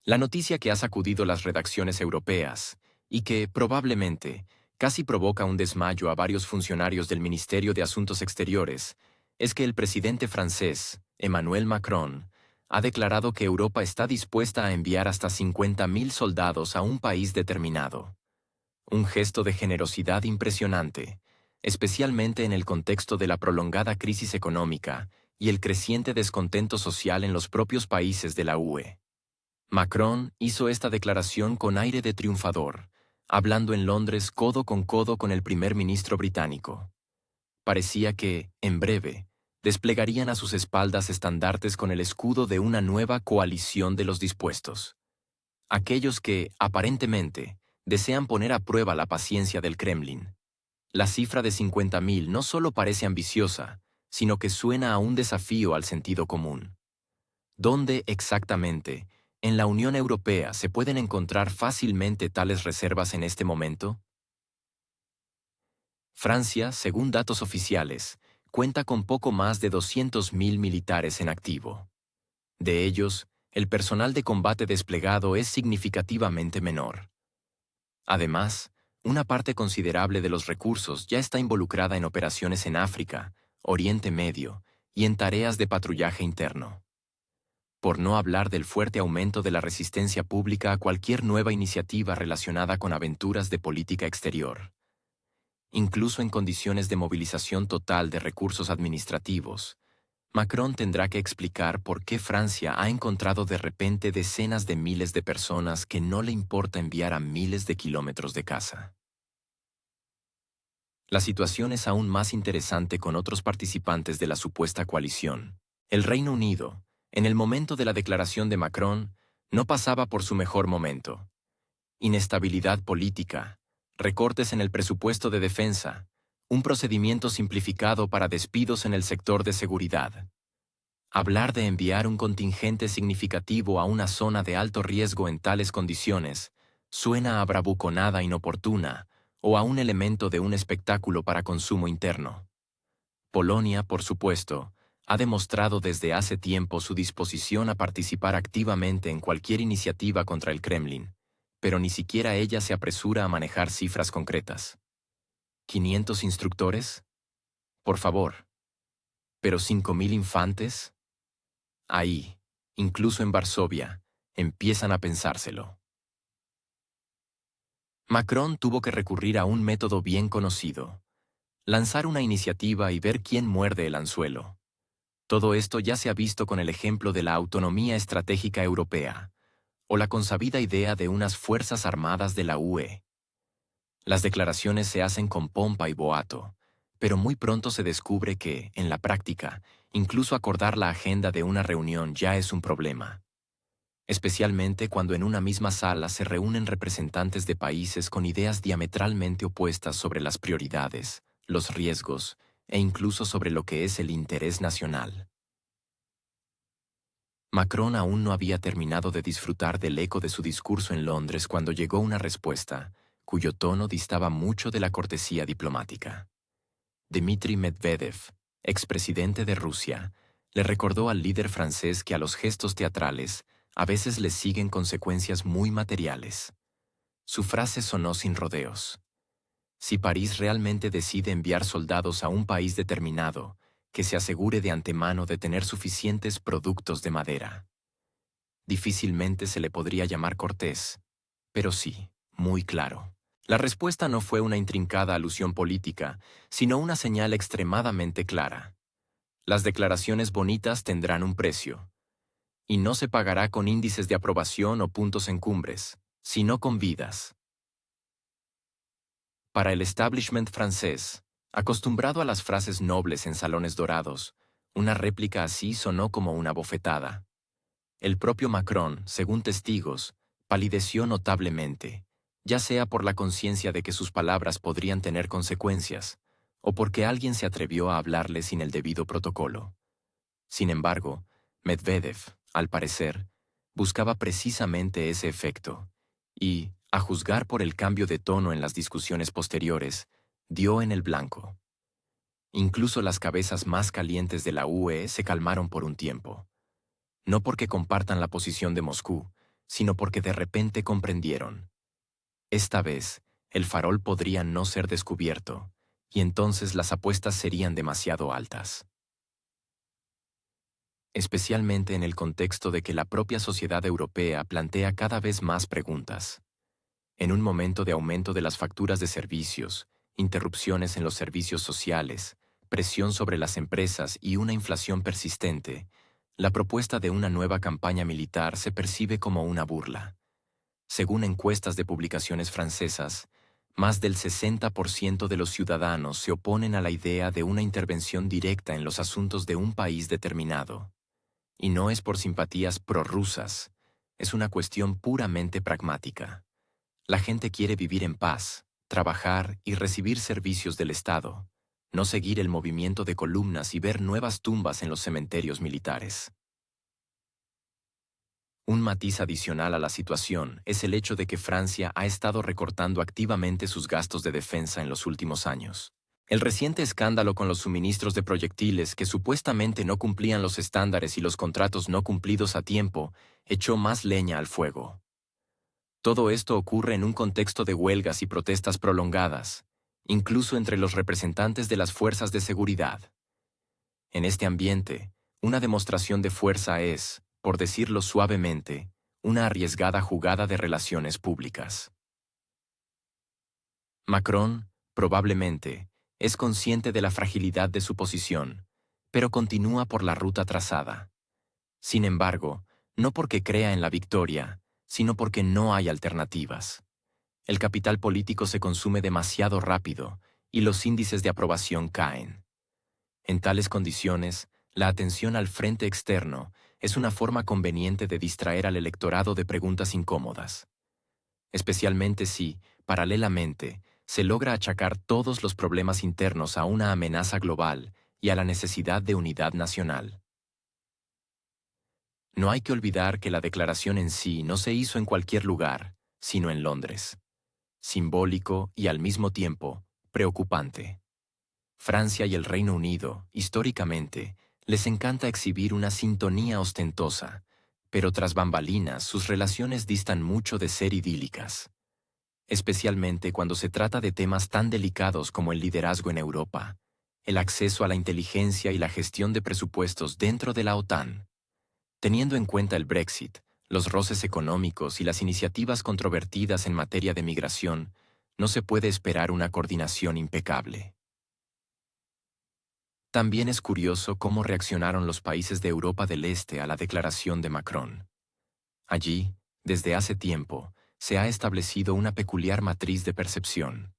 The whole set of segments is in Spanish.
La noticia que ha sacudido las redacciones europeas y que, probablemente, casi provoca un desmayo a varios funcionarios del Ministerio de Asuntos Exteriores, es que el presidente francés, Emmanuel Macron, ha declarado que Europa está dispuesta a enviar hasta 50.000 soldados a un país determinado. Un gesto de generosidad impresionante, especialmente en el contexto de la prolongada crisis económica y el creciente descontento social en los propios países de la UE. Macron hizo esta declaración con aire de triunfador, hablando en Londres codo con el primer ministro británico. Parecía que, en breve, desplegarían a sus espaldas estandartes con el escudo de una nueva coalición de los dispuestos. Aquellos que, aparentemente, desean poner a prueba la paciencia del Kremlin. La cifra de 50.000 no solo parece ambiciosa, sino que suena a un desafío al sentido común. ¿Dónde exactamente, en la Unión Europea, se pueden encontrar fácilmente tales reservas en este momento? Francia, según datos oficiales, cuenta con poco más de 200.000 militares en activo. De ellos, el personal de combate desplegado es significativamente menor. Además, una parte considerable de los recursos ya está involucrada en operaciones en África, Oriente Medio y en tareas de patrullaje interno. Por no hablar del fuerte aumento de la resistencia pública a cualquier nueva iniciativa relacionada con aventuras de política exterior. Incluso en condiciones de movilización total de recursos administrativos, Macron tendrá que explicar por qué Francia ha encontrado de repente decenas de miles de personas que no le importa enviar a miles de kilómetros de casa. La situación es aún más interesante con otros participantes de la supuesta coalición. El Reino Unido, en el momento de la declaración de Macron, no pasaba por su mejor momento. Inestabilidad política, recortes en el presupuesto de defensa, un procedimiento simplificado para despidos en el sector de seguridad. Hablar de enviar un contingente significativo a una zona de alto riesgo en tales condiciones suena a bravuconada inoportuna o a un elemento de un espectáculo para consumo interno. Polonia, por supuesto, ha demostrado desde hace tiempo su disposición a participar activamente en cualquier iniciativa contra el Kremlin, pero ni siquiera ella se apresura a manejar cifras concretas. ¿500 instructores? Por favor. ¿Pero 5.000 infantes? Ahí, incluso en Varsovia, empiezan a pensárselo. Macron tuvo que recurrir a un método bien conocido: lanzar una iniciativa y ver quién muerde el anzuelo. Todo esto ya se ha visto con el ejemplo de la autonomía estratégica europea, o la consabida idea de unas fuerzas armadas de la UE. Las declaraciones se hacen con pompa y boato, pero muy pronto se descubre que, en la práctica, incluso acordar la agenda de una reunión ya es un problema. Especialmente cuando en una misma sala se reúnen representantes de países con ideas diametralmente opuestas sobre las prioridades, los riesgos e incluso sobre lo que es el interés nacional. Macron aún no había terminado de disfrutar del eco de su discurso en Londres cuando llegó una respuesta, cuyo tono distaba mucho de la cortesía diplomática. Dmitry Medvedev, expresidente de Rusia, le recordó al líder francés que a los gestos teatrales a veces les siguen consecuencias muy materiales. Su frase sonó sin rodeos. Si París realmente decide enviar soldados a un país determinado, que se asegure de antemano de tener suficientes productos de madera. Difícilmente se le podría llamar cortés, pero sí, muy claro. La respuesta no fue una intrincada alusión política, sino una señal extremadamente clara. Las declaraciones bonitas tendrán un precio, y no se pagará con índices de aprobación o puntos en cumbres, sino con vidas. Para el establishment francés, acostumbrado a las frases nobles en salones dorados, una réplica así sonó como una bofetada. El propio Macron, según testigos, palideció notablemente, ya sea por la conciencia de que sus palabras podrían tener consecuencias, o porque alguien se atrevió a hablarle sin el debido protocolo. Sin embargo, Medvedev, al parecer, buscaba precisamente ese efecto, y, a juzgar por el cambio de tono en las discusiones posteriores, dio en el blanco. Incluso las cabezas más calientes de la UE se calmaron por un tiempo. No porque compartan la posición de Moscú, sino porque de repente comprendieron. Esta vez, el farol podría no ser descubierto, y entonces las apuestas serían demasiado altas. Especialmente en el contexto de que la propia sociedad europea plantea cada vez más preguntas. En un momento de aumento de las facturas de servicios, interrupciones en los servicios sociales, presión sobre las empresas y una inflación persistente, la propuesta de una nueva campaña militar se percibe como una burla. Según encuestas de publicaciones francesas, más del 60% de los ciudadanos se oponen a la idea de una intervención directa en los asuntos de un país determinado. Y no es por simpatías prorrusas, es una cuestión puramente pragmática. La gente quiere vivir en paz, trabajar y recibir servicios del Estado, no seguir el movimiento de columnas y ver nuevas tumbas en los cementerios militares. Un matiz adicional a la situación es el hecho de que Francia ha estado recortando activamente sus gastos de defensa en los últimos años. El reciente escándalo con los suministros de proyectiles que supuestamente no cumplían los estándares y los contratos no cumplidos a tiempo echó más leña al fuego. Todo esto ocurre en un contexto de huelgas y protestas prolongadas, incluso entre los representantes de las fuerzas de seguridad. En este ambiente, una demostración de fuerza es, por decirlo suavemente, una arriesgada jugada de relaciones públicas. Macron, probablemente, es consciente de la fragilidad de su posición, pero continúa por la ruta trazada. Sin embargo, no porque crea en la victoria, sino porque no hay alternativas. El capital político se consume demasiado rápido y los índices de aprobación caen. En tales condiciones, la atención al frente externo es una forma conveniente de distraer al electorado de preguntas incómodas. Especialmente si, paralelamente, se logra achacar todos los problemas internos a una amenaza global y a la necesidad de unidad nacional. No hay que olvidar que la declaración en sí no se hizo en cualquier lugar, sino en Londres. Simbólico y al mismo tiempo, preocupante. Francia y el Reino Unido, históricamente, les encanta exhibir una sintonía ostentosa, pero tras bambalinas sus relaciones distan mucho de ser idílicas. Especialmente cuando se trata de temas tan delicados como el liderazgo en Europa, el acceso a la inteligencia y la gestión de presupuestos dentro de la OTAN. Teniendo en cuenta el Brexit, los roces económicos y las iniciativas controvertidas en materia de migración, no se puede esperar una coordinación impecable. También es curioso cómo reaccionaron los países de Europa del Este a la declaración de Macron. Allí, desde hace tiempo, se ha establecido una peculiar matriz de percepción.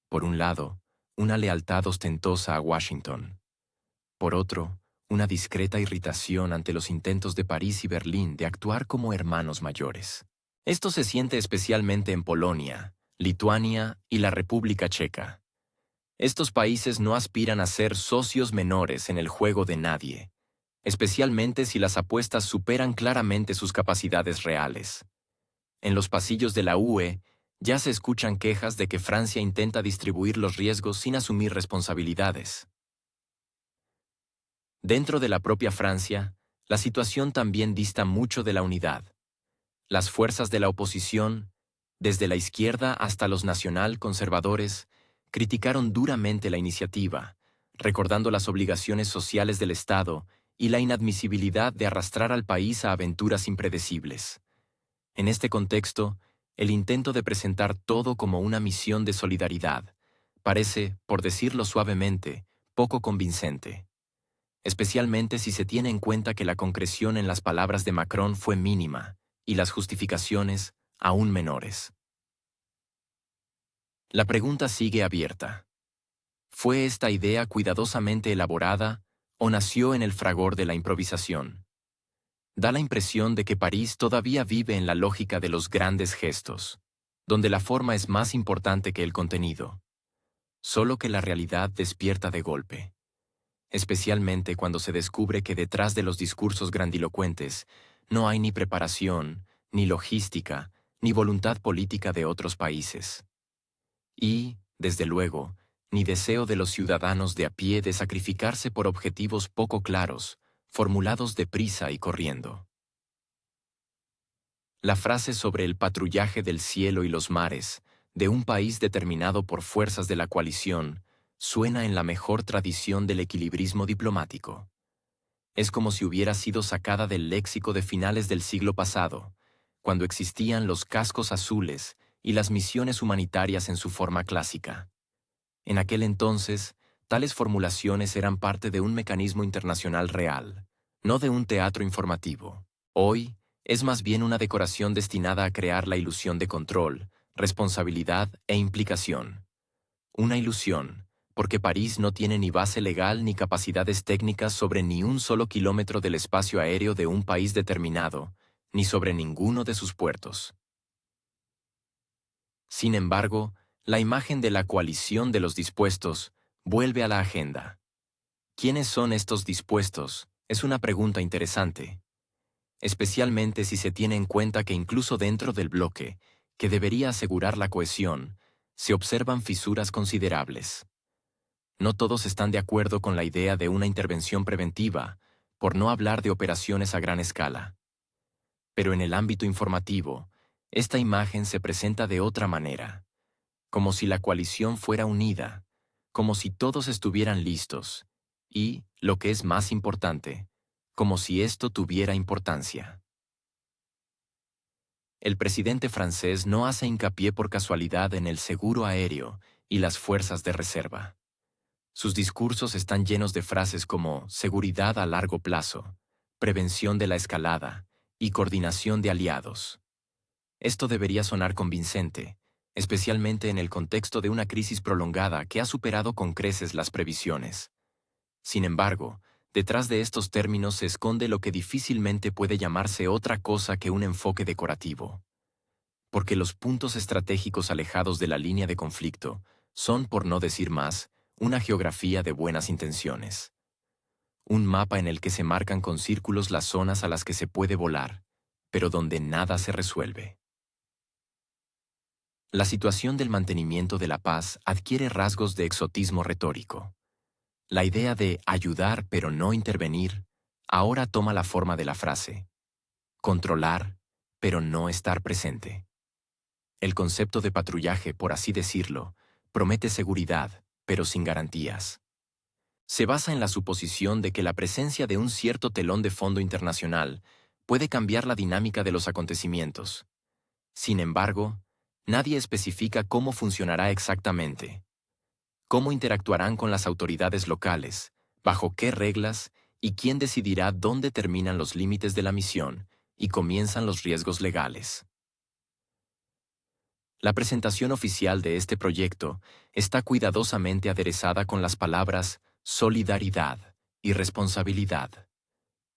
Por un lado, una lealtad ostentosa a Washington. Por otro, una discreta irritación ante los intentos de París y Berlín de actuar como hermanos mayores. Esto se siente especialmente en Polonia, Lituania y la República Checa. Estos países no aspiran a ser socios menores en el juego de nadie, especialmente si las apuestas superan claramente sus capacidades reales. En los pasillos de la UE ya se escuchan quejas de que Francia intenta distribuir los riesgos sin asumir responsabilidades. Dentro de la propia Francia, la situación también dista mucho de la unidad. Las fuerzas de la oposición, desde la izquierda hasta los nacional-conservadores, criticaron duramente la iniciativa, recordando las obligaciones sociales del Estado y la inadmisibilidad de arrastrar al país a aventuras impredecibles. En este contexto, el intento de presentar todo como una misión de solidaridad parece, por decirlo suavemente, poco convincente. Especialmente si se tiene en cuenta que la concreción en las palabras de Macron fue mínima y las justificaciones aún menores. La pregunta sigue abierta. ¿Fue esta idea cuidadosamente elaborada o nació en el fragor de la improvisación? Da la impresión de que París todavía vive en la lógica de los grandes gestos, donde la forma es más importante que el contenido. Solo que la realidad despierta de golpe, especialmente cuando se descubre que detrás de los discursos grandilocuentes no hay ni preparación, ni logística, ni voluntad política de otros países. Y, desde luego, ni deseo de los ciudadanos de a pie de sacrificarse por objetivos poco claros, formulados deprisa y corriendo. La frase sobre el patrullaje del cielo y los mares, de un país determinado por fuerzas de la coalición, suena en la mejor tradición del equilibrismo diplomático. Es como si hubiera sido sacada del léxico de finales del siglo pasado, cuando existían los cascos azules y las misiones humanitarias en su forma clásica. En aquel entonces, tales formulaciones eran parte de un mecanismo internacional real, no de un teatro informativo. Hoy, es más bien una decoración destinada a crear la ilusión de control, responsabilidad e implicación. Una ilusión, porque París no tiene ni base legal ni capacidades técnicas sobre ni un solo kilómetro del espacio aéreo de un país determinado, ni sobre ninguno de sus puertos. Sin embargo, la imagen de la coalición de los dispuestos vuelve a la agenda. ¿Quiénes son estos dispuestos? Es una pregunta interesante, especialmente si se tiene en cuenta que incluso dentro del bloque, que debería asegurar la cohesión, se observan fisuras considerables. No todos están de acuerdo con la idea de una intervención preventiva, por no hablar de operaciones a gran escala. Pero en el ámbito informativo, esta imagen se presenta de otra manera, como si la coalición fuera unida, como si todos estuvieran listos, y, lo que es más importante, como si esto tuviera importancia. El presidente francés no hace hincapié por casualidad en el seguro aéreo y las fuerzas de reserva. Sus discursos están llenos de frases como seguridad a largo plazo, prevención de la escalada y coordinación de aliados. Esto debería sonar convincente, especialmente en el contexto de una crisis prolongada que ha superado con creces las previsiones. Sin embargo, detrás de estos términos se esconde lo que difícilmente puede llamarse otra cosa que un enfoque decorativo. Porque los puntos estratégicos alejados de la línea de conflicto son, por no decir más, una geografía de buenas intenciones. Un mapa en el que se marcan con círculos las zonas a las que se puede volar, pero donde nada se resuelve. La situación del mantenimiento de la paz adquiere rasgos de exotismo retórico. La idea de ayudar pero no intervenir ahora toma la forma de la frase controlar pero no estar presente. El concepto de patrullaje, por así decirlo, promete seguridad, pero sin garantías. Se basa en la suposición de que la presencia de un cierto telón de fondo internacional puede cambiar la dinámica de los acontecimientos. Sin embargo, nadie especifica cómo funcionará exactamente, cómo interactuarán con las autoridades locales, bajo qué reglas y quién decidirá dónde terminan los límites de la misión y comienzan los riesgos legales. La presentación oficial de este proyecto está cuidadosamente aderezada con las palabras solidaridad y responsabilidad.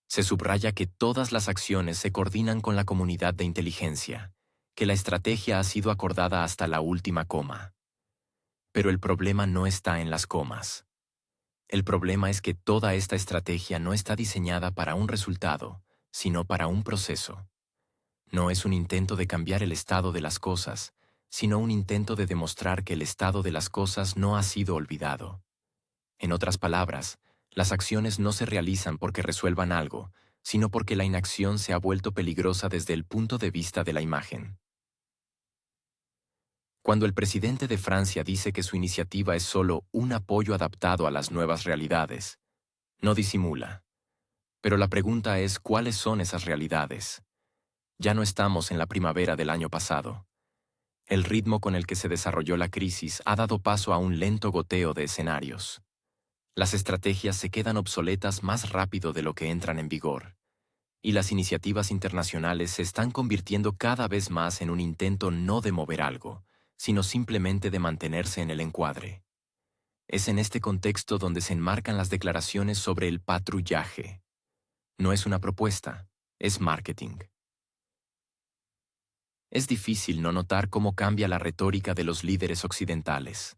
Se subraya que todas las acciones se coordinan con la comunidad de inteligencia, que la estrategia ha sido acordada hasta la última coma. Pero el problema no está en las comas. El problema es que toda esta estrategia no está diseñada para un resultado, sino para un proceso. No es un intento de cambiar el estado de las cosas, sino un intento de demostrar que el estado de las cosas no ha sido olvidado. En otras palabras, las acciones no se realizan porque resuelvan algo, sino porque la inacción se ha vuelto peligrosa desde el punto de vista de la imagen. Cuando el presidente de Francia dice que su iniciativa es solo un apoyo adaptado a las nuevas realidades, no disimula. Pero la pregunta es ¿cuáles son esas realidades? Ya no estamos en la primavera del año pasado. El ritmo con el que se desarrolló la crisis ha dado paso a un lento goteo de escenarios. Las estrategias se quedan obsoletas más rápido de lo que entran en vigor, y las iniciativas internacionales se están convirtiendo cada vez más en un intento no de mover algo, sino simplemente de mantenerse en el encuadre. Es en este contexto donde se enmarcan las declaraciones sobre el patrullaje. No es una propuesta, es marketing. Es difícil no notar cómo cambia la retórica de los líderes occidentales.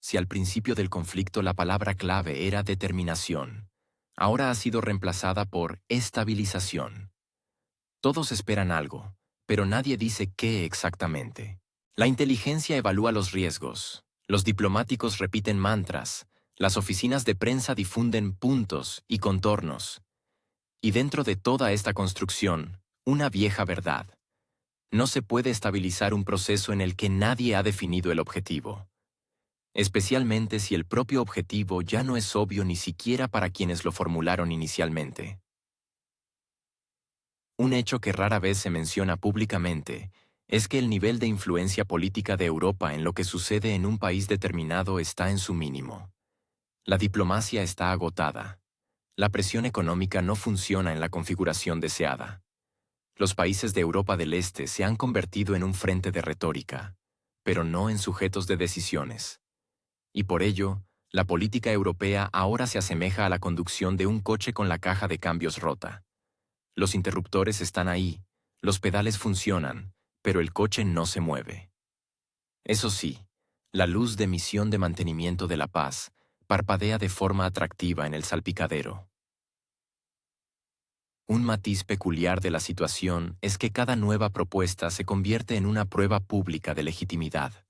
Si al principio del conflicto la palabra clave era determinación, ahora ha sido reemplazada por estabilización. Todos esperan algo, pero nadie dice qué exactamente. La inteligencia evalúa los riesgos, los diplomáticos repiten mantras, las oficinas de prensa difunden puntos y contornos. Y dentro de toda esta construcción, una vieja verdad. No se puede estabilizar un proceso en el que nadie ha definido el objetivo, especialmente si el propio objetivo ya no es obvio ni siquiera para quienes lo formularon inicialmente. Un hecho que rara vez se menciona públicamente es que el nivel de influencia política de Europa en lo que sucede en un país determinado está en su mínimo. La diplomacia está agotada. La presión económica no funciona en la configuración deseada. Los países de Europa del Este se han convertido en un frente de retórica, pero no en sujetos de decisiones. Y por ello, la política europea ahora se asemeja a la conducción de un coche con la caja de cambios rota. Los interruptores están ahí, los pedales funcionan, pero el coche no se mueve. Eso sí, la luz de misión de mantenimiento de la paz parpadea de forma atractiva en el salpicadero. Un matiz peculiar de la situación es que cada nueva propuesta se convierte en una prueba pública de legitimidad.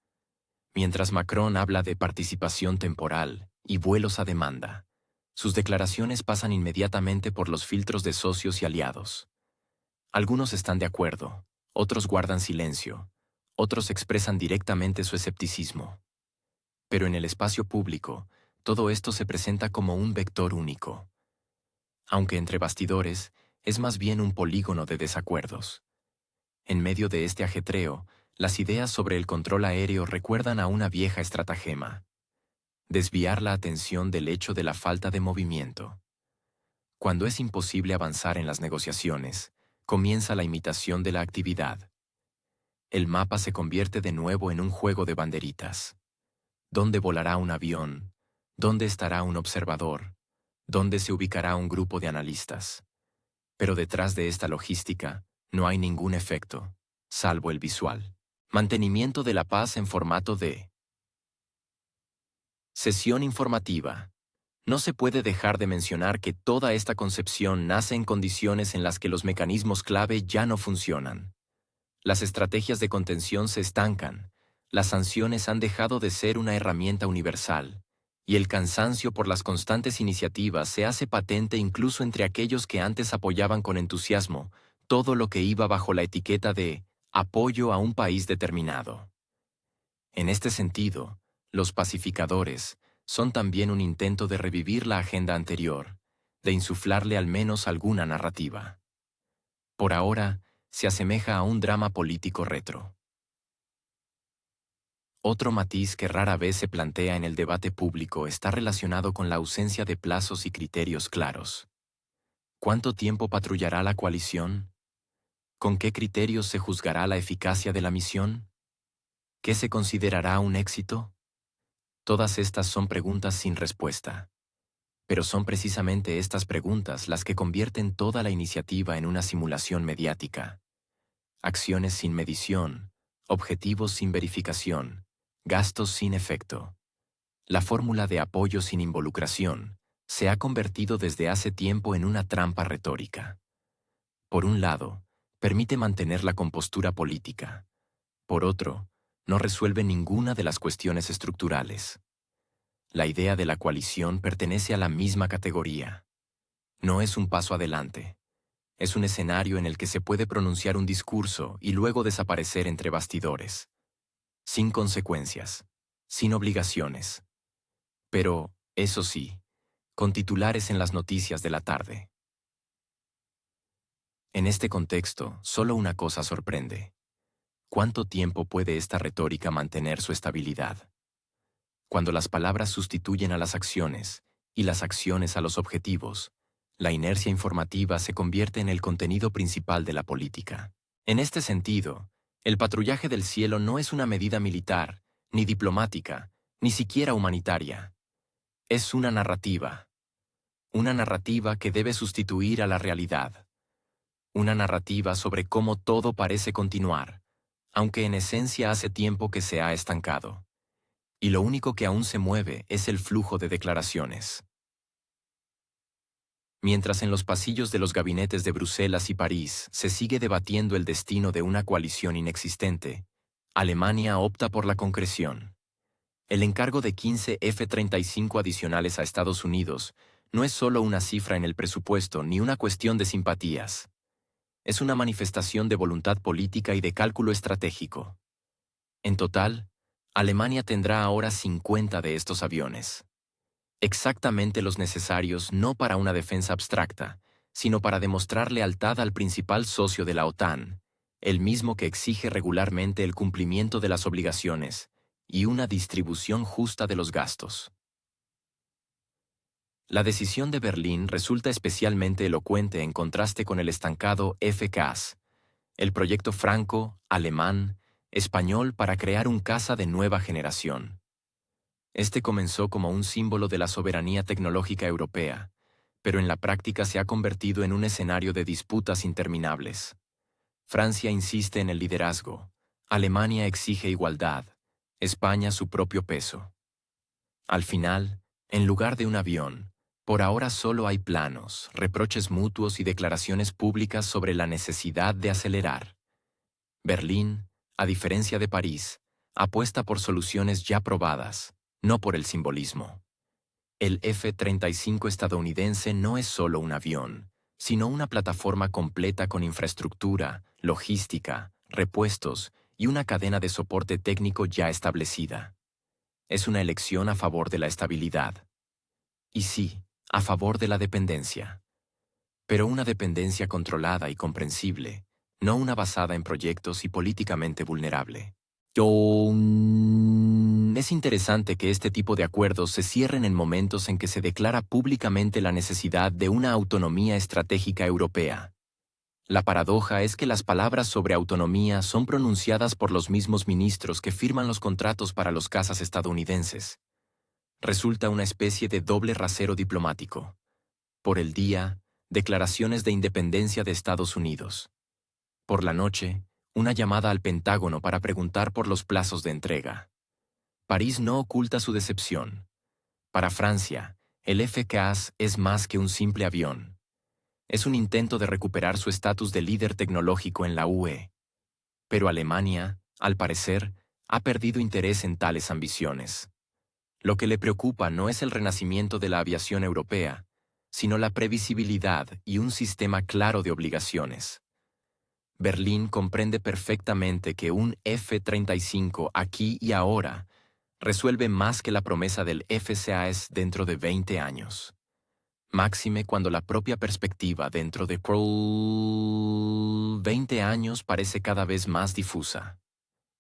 Mientras Macron habla de participación temporal y vuelos a demanda, sus declaraciones pasan inmediatamente por los filtros de socios y aliados. Algunos están de acuerdo, otros guardan silencio, otros expresan directamente su escepticismo. Pero en el espacio público, todo esto se presenta como un vector único. Aunque entre bastidores, es más bien un polígono de desacuerdos. En medio de este ajetreo, las ideas sobre el control aéreo recuerdan a una vieja estratagema: desviar la atención del hecho de la falta de movimiento. Cuando es imposible avanzar en las negociaciones, comienza la imitación de la actividad. El mapa se convierte de nuevo en un juego de banderitas. ¿Dónde volará un avión? ¿Dónde estará un observador? ¿Dónde se ubicará un grupo de analistas? Pero detrás de esta logística no hay ningún efecto, salvo el visual. Mantenimiento de la paz en formato de sesión informativa. No se puede dejar de mencionar que toda esta concepción nace en condiciones en las que los mecanismos clave ya no funcionan. Las estrategias de contención se estancan, las sanciones han dejado de ser una herramienta universal, y el cansancio por las constantes iniciativas se hace patente incluso entre aquellos que antes apoyaban con entusiasmo todo lo que iba bajo la etiqueta de apoyo a un país determinado. En este sentido, los pacificadores son también un intento de revivir la agenda anterior, de insuflarle al menos alguna narrativa. Por ahora, se asemeja a un drama político retro. Otro matiz que rara vez se plantea en el debate público está relacionado con la ausencia de plazos y criterios claros. ¿Cuánto tiempo patrullará la coalición? ¿Con qué criterios se juzgará la eficacia de la misión? ¿Qué se considerará un éxito? Todas estas son preguntas sin respuesta. Pero son precisamente estas preguntas las que convierten toda la iniciativa en una simulación mediática. Acciones sin medición, objetivos sin verificación, gastos sin efecto. La fórmula de apoyo sin involucración se ha convertido desde hace tiempo en una trampa retórica. Por un lado, permite mantener la compostura política. Por otro, no resuelve ninguna de las cuestiones estructurales. La idea de la coalición pertenece a la misma categoría. No es un paso adelante. Es un escenario en el que se puede pronunciar un discurso y luego desaparecer entre bastidores. Sin consecuencias, sin obligaciones. Pero, eso sí, con titulares en las noticias de la tarde. En este contexto, solo una cosa sorprende. ¿Cuánto tiempo puede esta retórica mantener su estabilidad? Cuando las palabras sustituyen a las acciones y las acciones a los objetivos, la inercia informativa se convierte en el contenido principal de la política. En este sentido, el patrullaje del cielo no es una medida militar, ni diplomática, ni siquiera humanitaria. Es una narrativa. Una narrativa que debe sustituir a la realidad. Una narrativa sobre cómo todo parece continuar, aunque en esencia hace tiempo que se ha estancado. Y lo único que aún se mueve es el flujo de declaraciones. Mientras en los pasillos de los gabinetes de Bruselas y París se sigue debatiendo el destino de una coalición inexistente, Alemania opta por la concreción. El encargo de 15 F-35 adicionales a Estados Unidos no es solo una cifra en el presupuesto ni una cuestión de simpatías. Es una manifestación de voluntad política y de cálculo estratégico. En total, Alemania tendrá ahora 50 de estos aviones. Exactamente los necesarios no para una defensa abstracta, sino para demostrar lealtad al principal socio de la OTAN, el mismo que exige regularmente el cumplimiento de las obligaciones y una distribución justa de los gastos. La decisión de Berlín resulta especialmente elocuente en contraste con el estancado FCAS, el proyecto franco, alemán, español para crear un caza de nueva generación. Este comenzó como un símbolo de la soberanía tecnológica europea, pero en la práctica se ha convertido en un escenario de disputas interminables. Francia insiste en el liderazgo, Alemania exige igualdad, España su propio peso. Al final, en lugar de un avión, por ahora solo hay planos, reproches mutuos y declaraciones públicas sobre la necesidad de acelerar. Berlín, a diferencia de París, apuesta por soluciones ya probadas, no por el simbolismo. El F-35 estadounidense no es solo un avión, sino una plataforma completa con infraestructura, logística, repuestos y una cadena de soporte técnico ya establecida. Es una elección a favor de la estabilidad. Y sí, a favor de la dependencia. Pero una dependencia controlada y comprensible, no una basada en proyectos y políticamente vulnerable. Es interesante que este tipo de acuerdos se cierren en momentos en que se declara públicamente la necesidad de una autonomía estratégica europea. La paradoja es que las palabras sobre autonomía son pronunciadas por los mismos ministros que firman los contratos para los cazas estadounidenses. Resulta una especie de doble rasero diplomático. Por el día, declaraciones de independencia de Estados Unidos. Por la noche, una llamada al Pentágono para preguntar por los plazos de entrega. París no oculta su decepción. Para Francia, el FCAS es más que un simple avión. Es un intento de recuperar su estatus de líder tecnológico en la UE. Pero Alemania, al parecer, ha perdido interés en tales ambiciones. Lo que le preocupa no es el renacimiento de la aviación europea, sino la previsibilidad y un sistema claro de obligaciones. Berlín comprende perfectamente que un F-35 aquí y ahora resuelve más que la promesa del FCAS dentro de 20 años. Máxime cuando la propia perspectiva dentro de 20 años parece cada vez más difusa.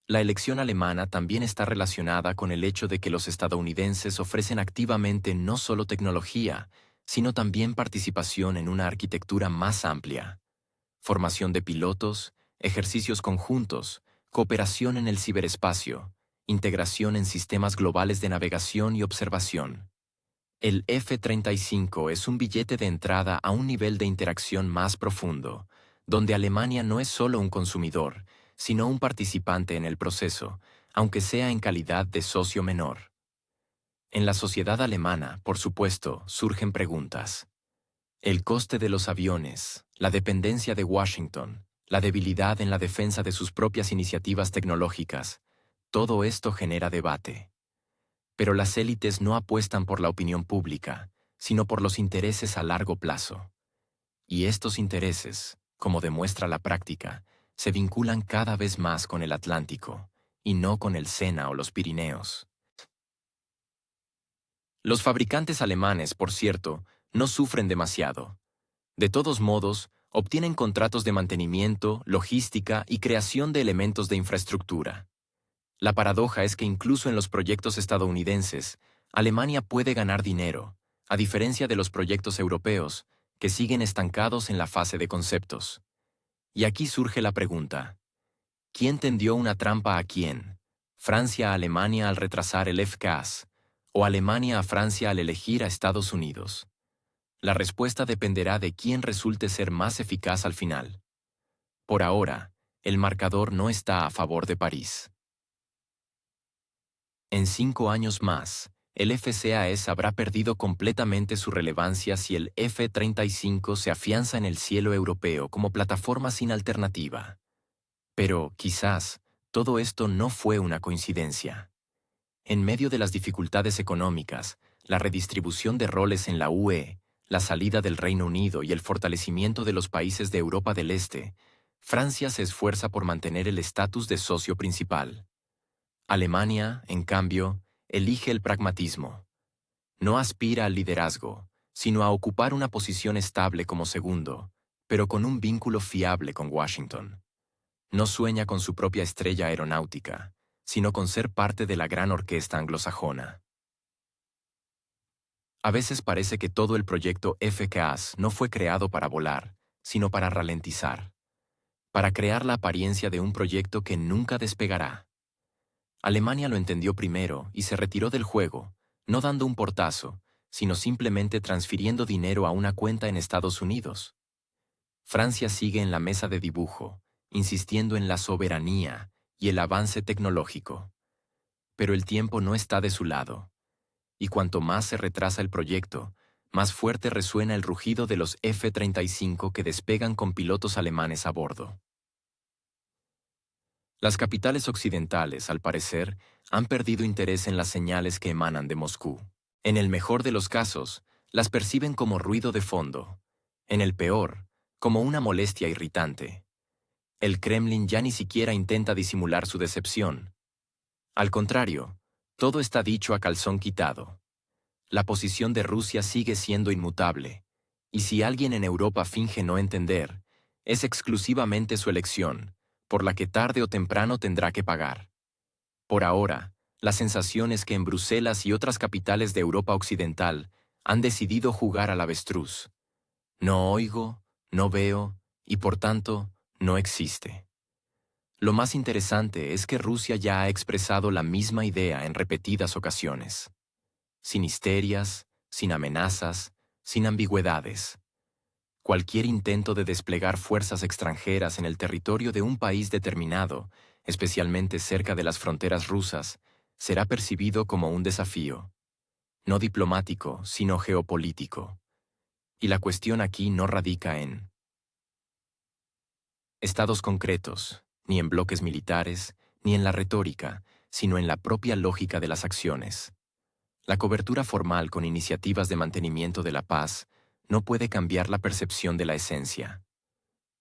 La elección alemana también está relacionada con el hecho de que los estadounidenses ofrecen activamente no solo tecnología, sino también participación en una arquitectura más amplia. Formación de pilotos, ejercicios conjuntos, cooperación en el ciberespacio, integración en sistemas globales de navegación y observación. El F-35 es un billete de entrada a un nivel de interacción más profundo, donde Alemania no es solo un consumidor, sino un participante en el proceso, aunque sea en calidad de socio menor. En la sociedad alemana, por supuesto, surgen preguntas. El coste de los aviones, la dependencia de Washington, la debilidad en la defensa de sus propias iniciativas tecnológicas, todo esto genera debate. Pero las élites no apuestan por la opinión pública, sino por los intereses a largo plazo. Y estos intereses, como demuestra la práctica, se vinculan cada vez más con el Atlántico, y no con el Sena o los Pirineos. Los fabricantes alemanes, por cierto, no sufren demasiado. De todos modos, obtienen contratos de mantenimiento, logística y creación de elementos de infraestructura. La paradoja es que incluso en los proyectos estadounidenses, Alemania puede ganar dinero, a diferencia de los proyectos europeos, que siguen estancados en la fase de conceptos. Y aquí surge la pregunta: ¿quién tendió una trampa a quién? ¿Francia a Alemania al retrasar el FCAS? ¿O Alemania a Francia al elegir a Estados Unidos? La respuesta dependerá de quién resulte ser más eficaz al final. Por ahora, el marcador no está a favor de París. En 5 años más, el FCAS habrá perdido completamente su relevancia si el F-35 se afianza en el cielo europeo como plataforma sin alternativa. Pero, quizás, todo esto no fue una coincidencia. En medio de las dificultades económicas, la redistribución de roles en la UE, la salida del Reino Unido y el fortalecimiento de los países de Europa del Este, Francia se esfuerza por mantener el estatus de socio principal. Alemania, en cambio, elige el pragmatismo. No aspira al liderazgo, sino a ocupar una posición estable como segundo, pero con un vínculo fiable con Washington. No sueña con su propia estrella aeronáutica, sino con ser parte de la gran orquesta anglosajona. A veces parece que todo el proyecto FCAS no fue creado para volar, sino para ralentizar, para crear la apariencia de un proyecto que nunca despegará. Alemania lo entendió primero y se retiró del juego, no dando un portazo, sino simplemente transfiriendo dinero a una cuenta en Estados Unidos. Francia sigue en la mesa de dibujo, insistiendo en la soberanía y el avance tecnológico. Pero el tiempo no está de su lado, y cuanto más se retrasa el proyecto, más fuerte resuena el rugido de los F-35 que despegan con pilotos alemanes a bordo. Las capitales occidentales, al parecer, han perdido interés en las señales que emanan de Moscú. En el mejor de los casos, las perciben como ruido de fondo. En el peor, como una molestia irritante. El Kremlin ya ni siquiera intenta disimular su decepción. Al contrario, todo está dicho a calzón quitado. La posición de Rusia sigue siendo inmutable, y si alguien en Europa finge no entender, es exclusivamente su elección, por la que tarde o temprano tendrá que pagar. Por ahora, la sensación es que en Bruselas y otras capitales de Europa Occidental han decidido jugar al avestruz. No oigo, no veo, y por tanto, no existe. Lo más interesante es que Rusia ya ha expresado la misma idea en repetidas ocasiones. Sin histerias, sin amenazas, sin ambigüedades. Cualquier intento de desplegar fuerzas extranjeras en el territorio de un país determinado, especialmente cerca de las fronteras rusas, será percibido como un desafío. No diplomático, sino geopolítico. Y la cuestión aquí no radica en estados concretos, ni en bloques militares, ni en la retórica, sino en la propia lógica de las acciones. La cobertura formal con iniciativas de mantenimiento de la paz no puede cambiar la percepción de la esencia.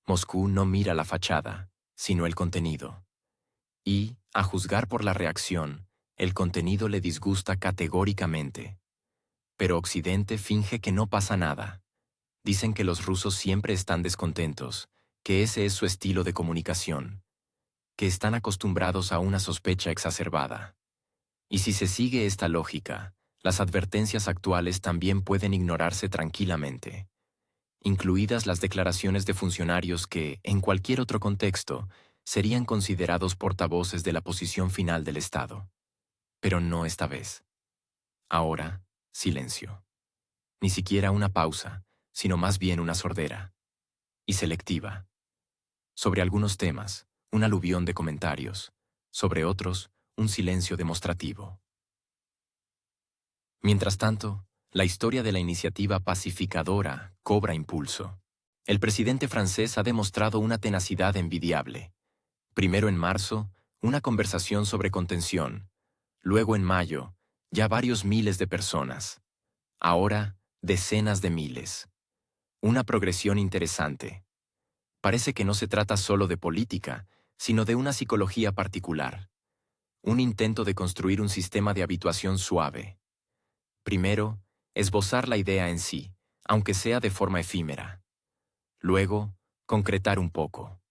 Moscú no mira la fachada, sino el contenido. Y, a juzgar por la reacción, el contenido le disgusta categóricamente. Pero Occidente finge que no pasa nada. Dicen que los rusos siempre están descontentos, que ese es su estilo de comunicación, que están acostumbrados a una sospecha exacerbada. Y si se sigue esta lógica, las advertencias actuales también pueden ignorarse tranquilamente, incluidas las declaraciones de funcionarios que, en cualquier otro contexto, serían considerados portavoces de la posición final del Estado. Pero no esta vez. Ahora, silencio. Ni siquiera una pausa, sino más bien una sordera. Y selectiva. Sobre algunos temas, un aluvión de comentarios. Sobre otros, un silencio demostrativo. Mientras tanto, la historia de la iniciativa pacificadora cobra impulso. El presidente francés ha demostrado una tenacidad envidiable. Primero en marzo, una conversación sobre contención. Luego en mayo, ya varios miles de personas. Ahora, decenas de miles. Una progresión interesante. Parece que no se trata solo de política, sino de una psicología particular. Un intento de construir un sistema de habituación suave. Primero, esbozar la idea en sí, aunque sea de forma efímera. Luego, concretar un poco.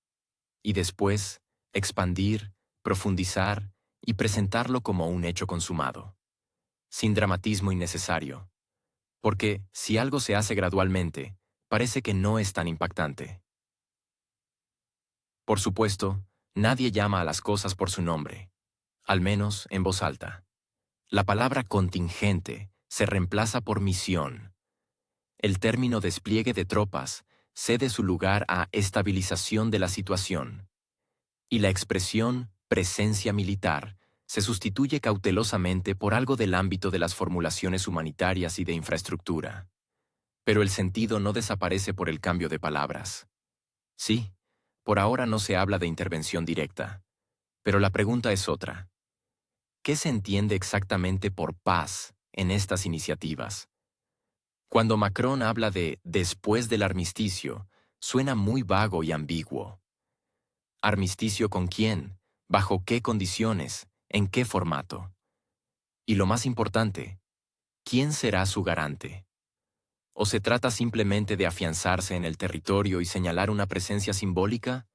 Y después, expandir, profundizar y presentarlo como un hecho consumado. Sin dramatismo innecesario. Porque, si algo se hace gradualmente, parece que no es tan impactante. Por supuesto, nadie llama a las cosas por su nombre, al menos en voz alta. La palabra contingente se reemplaza por misión. El término despliegue de tropas cede su lugar a estabilización de la situación. Y la expresión presencia militar se sustituye cautelosamente por algo del ámbito de las formulaciones humanitarias y de infraestructura. Pero el sentido no desaparece por el cambio de palabras. Sí, por ahora no se habla de intervención directa. Pero la pregunta es otra. ¿Qué se entiende exactamente por paz en estas iniciativas? Cuando Macron habla de «después del armisticio», suena muy vago y ambiguo. ¿Armisticio con quién? ¿Bajo qué condiciones? ¿En qué formato? Y lo más importante, ¿quién será su garante? ¿O se trata simplemente de afianzarse en el territorio y señalar una presencia simbólica?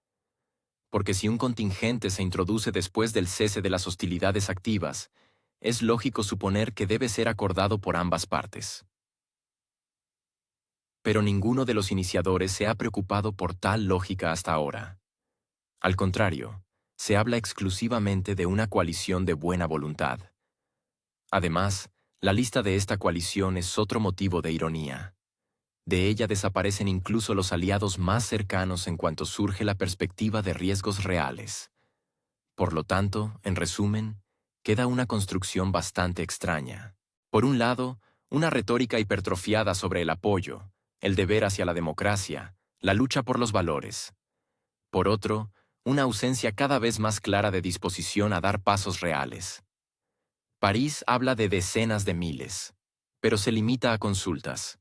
Porque si un contingente se introduce después del cese de las hostilidades activas, es lógico suponer que debe ser acordado por ambas partes. Pero ninguno de los iniciadores se ha preocupado por tal lógica hasta ahora. Al contrario, se habla exclusivamente de una coalición de buena voluntad. Además, la lista de esta coalición es otro motivo de ironía. De ella desaparecen incluso los aliados más cercanos en cuanto surge la perspectiva de riesgos reales. Por lo tanto, en resumen, queda una construcción bastante extraña. Por un lado, una retórica hipertrofiada sobre el apoyo, el deber hacia la democracia, la lucha por los valores. Por otro, una ausencia cada vez más clara de disposición a dar pasos reales. París habla de decenas de miles, pero se limita a consultas.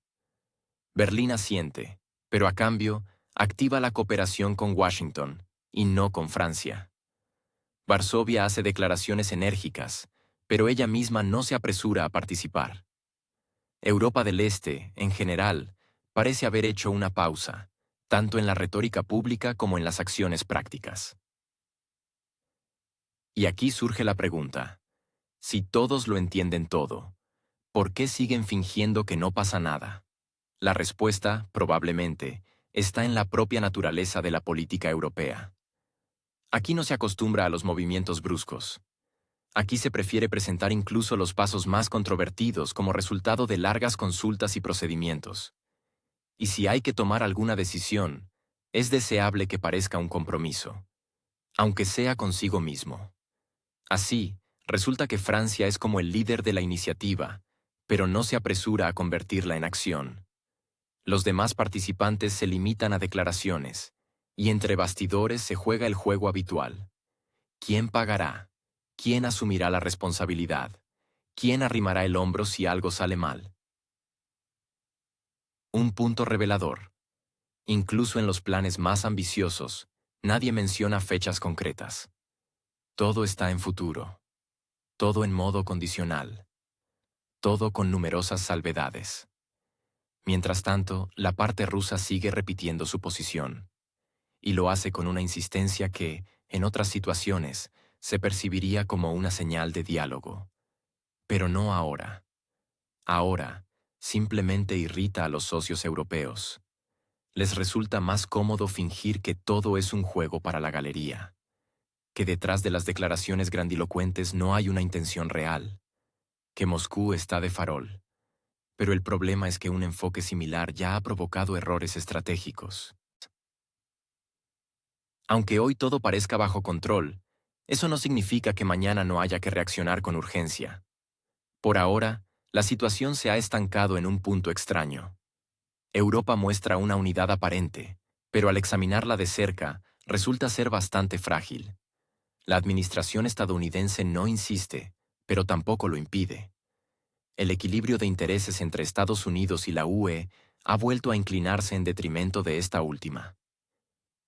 Berlín asiente, pero a cambio, activa la cooperación con Washington, y no con Francia. Varsovia hace declaraciones enérgicas, pero ella misma no se apresura a participar. Europa del Este, en general, parece haber hecho una pausa, tanto en la retórica pública como en las acciones prácticas. Y aquí surge la pregunta: si todos lo entienden todo, ¿por qué siguen fingiendo que no pasa nada? La respuesta, probablemente, está en la propia naturaleza de la política europea. Aquí no se acostumbra a los movimientos bruscos. Aquí se prefiere presentar incluso los pasos más controvertidos como resultado de largas consultas y procedimientos. Y si hay que tomar alguna decisión, es deseable que parezca un compromiso, aunque sea consigo mismo. Así, resulta que Francia es como el líder de la iniciativa, pero no se apresura a convertirla en acción. Los demás participantes se limitan a declaraciones, y entre bastidores se juega el juego habitual. ¿Quién pagará? ¿Quién asumirá la responsabilidad? ¿Quién arrimará el hombro si algo sale mal? Un punto revelador. Incluso en los planes más ambiciosos, nadie menciona fechas concretas. Todo está en futuro. Todo en modo condicional. Todo con numerosas salvedades. Mientras tanto, la parte rusa sigue repitiendo su posición. Y lo hace con una insistencia que, en otras situaciones, se percibiría como una señal de diálogo. Pero no ahora. Ahora, simplemente irrita a los socios europeos. Les resulta más cómodo fingir que todo es un juego para la galería, que detrás de las declaraciones grandilocuentes no hay una intención real, que Moscú está de farol. Pero el problema es que un enfoque similar ya ha provocado errores estratégicos. Aunque hoy todo parezca bajo control, eso no significa que mañana no haya que reaccionar con urgencia. Por ahora, la situación se ha estancado en un punto extraño. Europa muestra una unidad aparente, pero al examinarla de cerca, resulta ser bastante frágil. La administración estadounidense no insiste, pero tampoco lo impide. El equilibrio de intereses entre Estados Unidos y la UE ha vuelto a inclinarse en detrimento de esta última.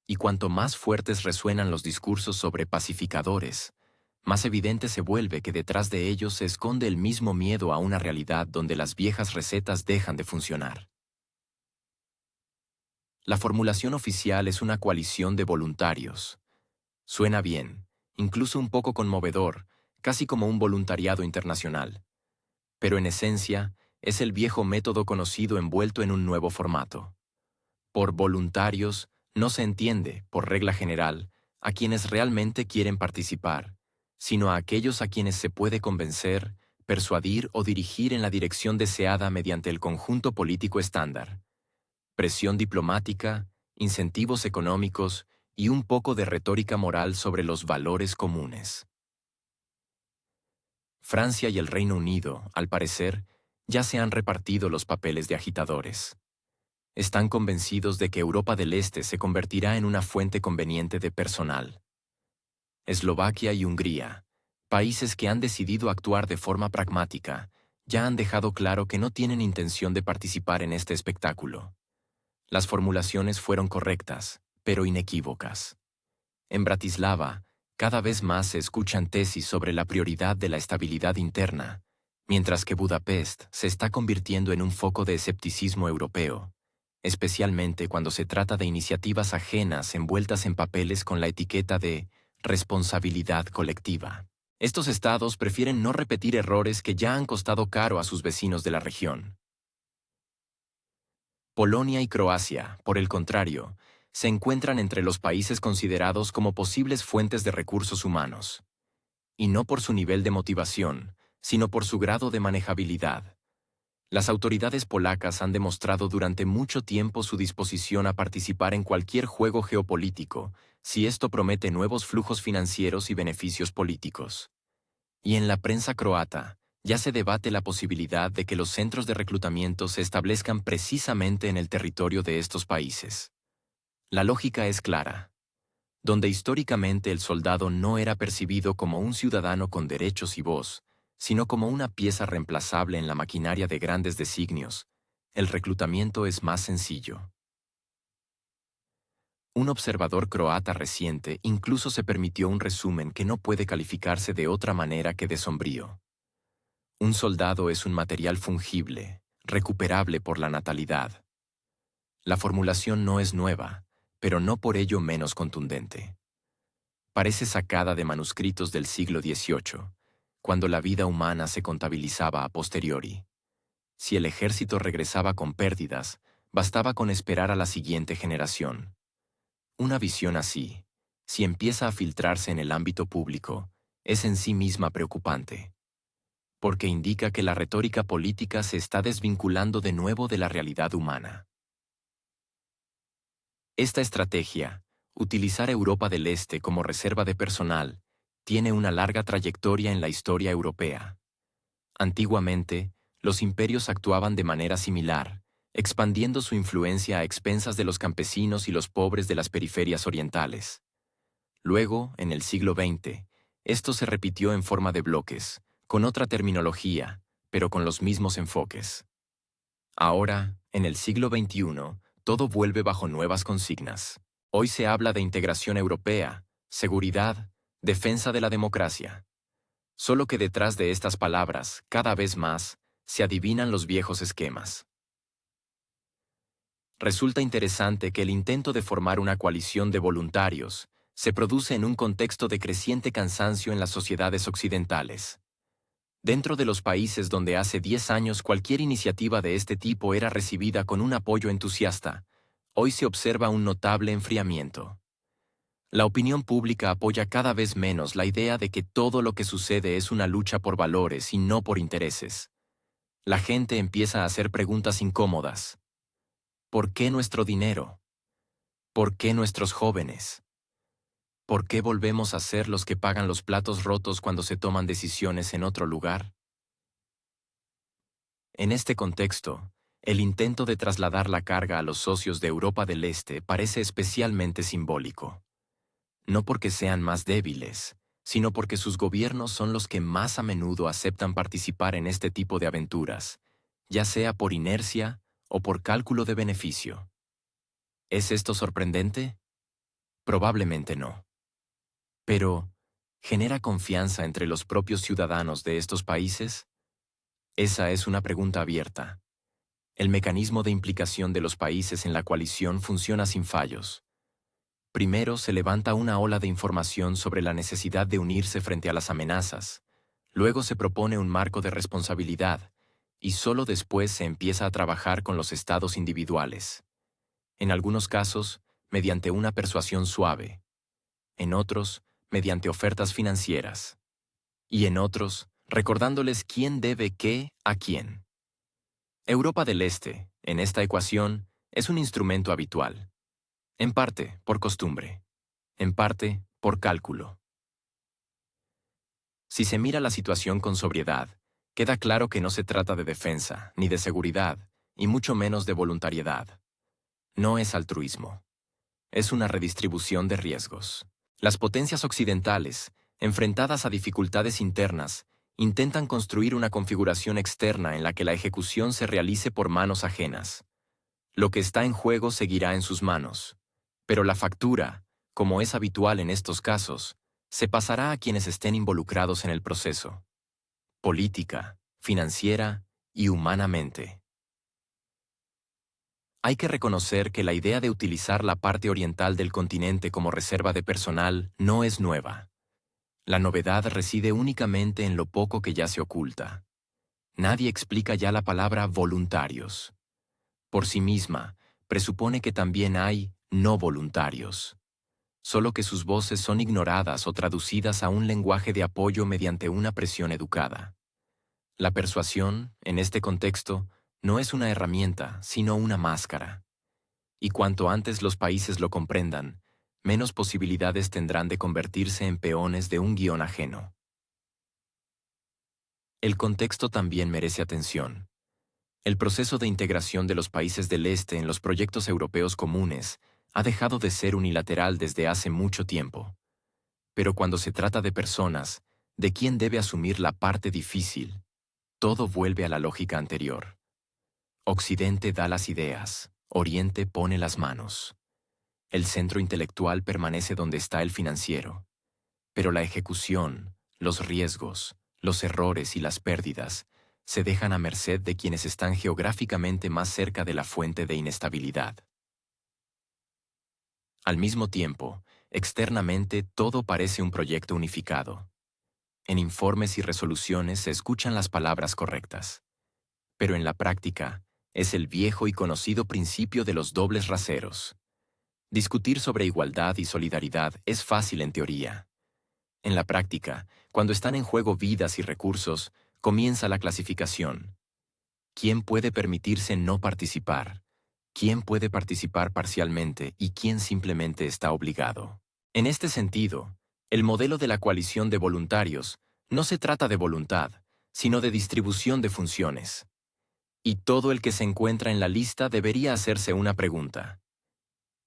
Y cuanto más fuertes resuenan los discursos sobre pacificadores, más evidente se vuelve que detrás de ellos se esconde el mismo miedo a una realidad donde las viejas recetas dejan de funcionar. La formulación oficial es una coalición de voluntarios. Suena bien, incluso un poco conmovedor, casi como un voluntariado internacional. Pero en esencia, es el viejo método conocido envuelto en un nuevo formato. Por voluntarios, no se entiende, por regla general, a quienes realmente quieren participar, sino a aquellos a quienes se puede convencer, persuadir o dirigir en la dirección deseada mediante el conjunto político estándar. Presión diplomática, incentivos económicos y un poco de retórica moral sobre los valores comunes. Francia y el Reino Unido, al parecer, ya se han repartido los papeles de agitadores. Están convencidos de que Europa del Este se convertirá en una fuente conveniente de personal. Eslovaquia y Hungría, países que han decidido actuar de forma pragmática, ya han dejado claro que no tienen intención de participar en este espectáculo. Las formulaciones fueron correctas, pero inequívocas. En Bratislava, cada vez más se escuchan tesis sobre la prioridad de la estabilidad interna, mientras que Budapest se está convirtiendo en un foco de escepticismo europeo, especialmente cuando se trata de iniciativas ajenas envueltas en papeles con la etiqueta de responsabilidad colectiva. Estos estados prefieren no repetir errores que ya han costado caro a sus vecinos de la región. Polonia y Croacia, por el contrario, se encuentran entre los países considerados como posibles fuentes de recursos humanos. Y no por su nivel de motivación, sino por su grado de manejabilidad. Las autoridades polacas han demostrado durante mucho tiempo su disposición a participar en cualquier juego geopolítico, si esto promete nuevos flujos financieros y beneficios políticos. Y en la prensa croata, ya se debate la posibilidad de que los centros de reclutamiento se establezcan precisamente en el territorio de estos países. La lógica es clara. Donde históricamente el soldado no era percibido como un ciudadano con derechos y voz, sino como una pieza reemplazable en la maquinaria de grandes designios, el reclutamiento es más sencillo. Un observador croata reciente incluso se permitió un resumen que no puede calificarse de otra manera que de sombrío. Un soldado es un material fungible, recuperable por la natalidad. La formulación no es nueva, pero no por ello menos contundente. Parece sacada de manuscritos del siglo XVIII, cuando la vida humana se contabilizaba a posteriori. Si el ejército regresaba con pérdidas, bastaba con esperar a la siguiente generación. Una visión así, si empieza a filtrarse en el ámbito público, es en sí misma preocupante, porque indica que la retórica política se está desvinculando de nuevo de la realidad humana. Esta estrategia, utilizar Europa del Este como reserva de personal, tiene una larga trayectoria en la historia europea. Antiguamente, los imperios actuaban de manera similar, expandiendo su influencia a expensas de los campesinos y los pobres de las periferias orientales. Luego, en el siglo XX, esto se repitió en forma de bloques, con otra terminología, pero con los mismos enfoques. Ahora, en el siglo XXI, todo vuelve bajo nuevas consignas. Hoy se habla de integración europea, seguridad, defensa de la democracia. Solo que detrás de estas palabras, cada vez más, se adivinan los viejos esquemas. Resulta interesante que el intento de formar una coalición de voluntarios se produce en un contexto de creciente cansancio en las sociedades occidentales. Dentro de los países donde hace 10 años cualquier iniciativa de este tipo era recibida con un apoyo entusiasta, hoy se observa un notable enfriamiento. La opinión pública apoya cada vez menos la idea de que todo lo que sucede es una lucha por valores y no por intereses. La gente empieza a hacer preguntas incómodas. ¿Por qué nuestro dinero? ¿Por qué nuestros jóvenes? ¿Por qué volvemos a ser los que pagan los platos rotos cuando se toman decisiones en otro lugar? En este contexto, el intento de trasladar la carga a los socios de Europa del Este parece especialmente simbólico. No porque sean más débiles, sino porque sus gobiernos son los que más a menudo aceptan participar en este tipo de aventuras, ya sea por inercia o por cálculo de beneficio. ¿Es esto sorprendente? Probablemente no. Pero, ¿genera confianza entre los propios ciudadanos de estos países? Esa es una pregunta abierta. El mecanismo de implicación de los países en la coalición funciona sin fallos. Primero se levanta una ola de información sobre la necesidad de unirse frente a las amenazas. Luego se propone un marco de responsabilidad, y solo después se empieza a trabajar con los estados individuales. En algunos casos, mediante una persuasión suave. En otros, mediante ofertas financieras. Y en otros, recordándoles quién debe qué a quién. Europa del Este, en esta ecuación, es un instrumento habitual. En parte, por costumbre. En parte, por cálculo. Si se mira la situación con sobriedad, queda claro que no se trata de defensa, ni de seguridad, y mucho menos de voluntariedad. No es altruismo. Es una redistribución de riesgos. Las potencias occidentales, enfrentadas a dificultades internas, Intentan construir una configuración externa en la que la ejecución se realice por manos ajenas. Lo que está en juego seguirá en sus manos. Pero la factura, como es habitual en estos casos, se pasará a quienes estén involucrados en el proceso. Política, financiera y humanamente. Hay que reconocer que la idea de utilizar la parte oriental del continente como reserva de personal no es nueva. La novedad reside únicamente en lo poco que ya se oculta. Nadie explica ya la palabra voluntarios. Por sí misma, presupone que también hay no voluntarios, solo que sus voces son ignoradas o traducidas a un lenguaje de apoyo mediante una presión educada. La persuasión, en este contexto, no es una herramienta, sino una máscara. Y cuanto antes los países lo comprendan, menos posibilidades tendrán de convertirse en peones de un guión ajeno. El contexto también merece atención. El proceso de integración de los países del Este en los proyectos europeos comunes ha dejado de ser unilateral desde hace mucho tiempo. Pero cuando se trata de personas, de quién debe asumir la parte difícil, todo vuelve a la lógica anterior. Occidente da las ideas, Oriente pone las manos. El centro intelectual permanece donde está el financiero. Pero la ejecución, los riesgos, los errores y las pérdidas se dejan a merced de quienes están geográficamente más cerca de la fuente de inestabilidad. Al mismo tiempo, externamente todo parece un proyecto unificado. En informes y resoluciones se escuchan las palabras correctas. Pero en la práctica, es el viejo y conocido principio de los dobles raseros. Discutir sobre igualdad y solidaridad es fácil en teoría. En la práctica, cuando están en juego vidas y recursos, comienza la clasificación. ¿Quién puede permitirse no participar? ¿Quién puede participar parcialmente y quién simplemente está obligado? En este sentido, el modelo de la coalición de voluntarios no se trata de voluntad, sino de distribución de funciones. Y todo el que se encuentra en la lista debería hacerse una pregunta.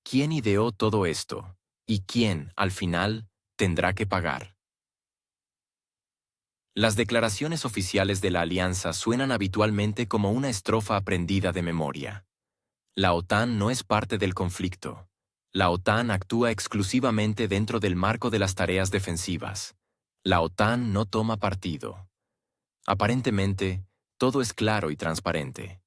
¿Quién ideó todo esto? ¿Y quién, al final, tendrá que pagar? Las declaraciones oficiales de la alianza suenan habitualmente como una estrofa aprendida de memoria. La OTAN no es parte del conflicto. La OTAN actúa exclusivamente dentro del marco de las tareas defensivas. La OTAN no toma partido. Aparentemente, todo es claro y transparente.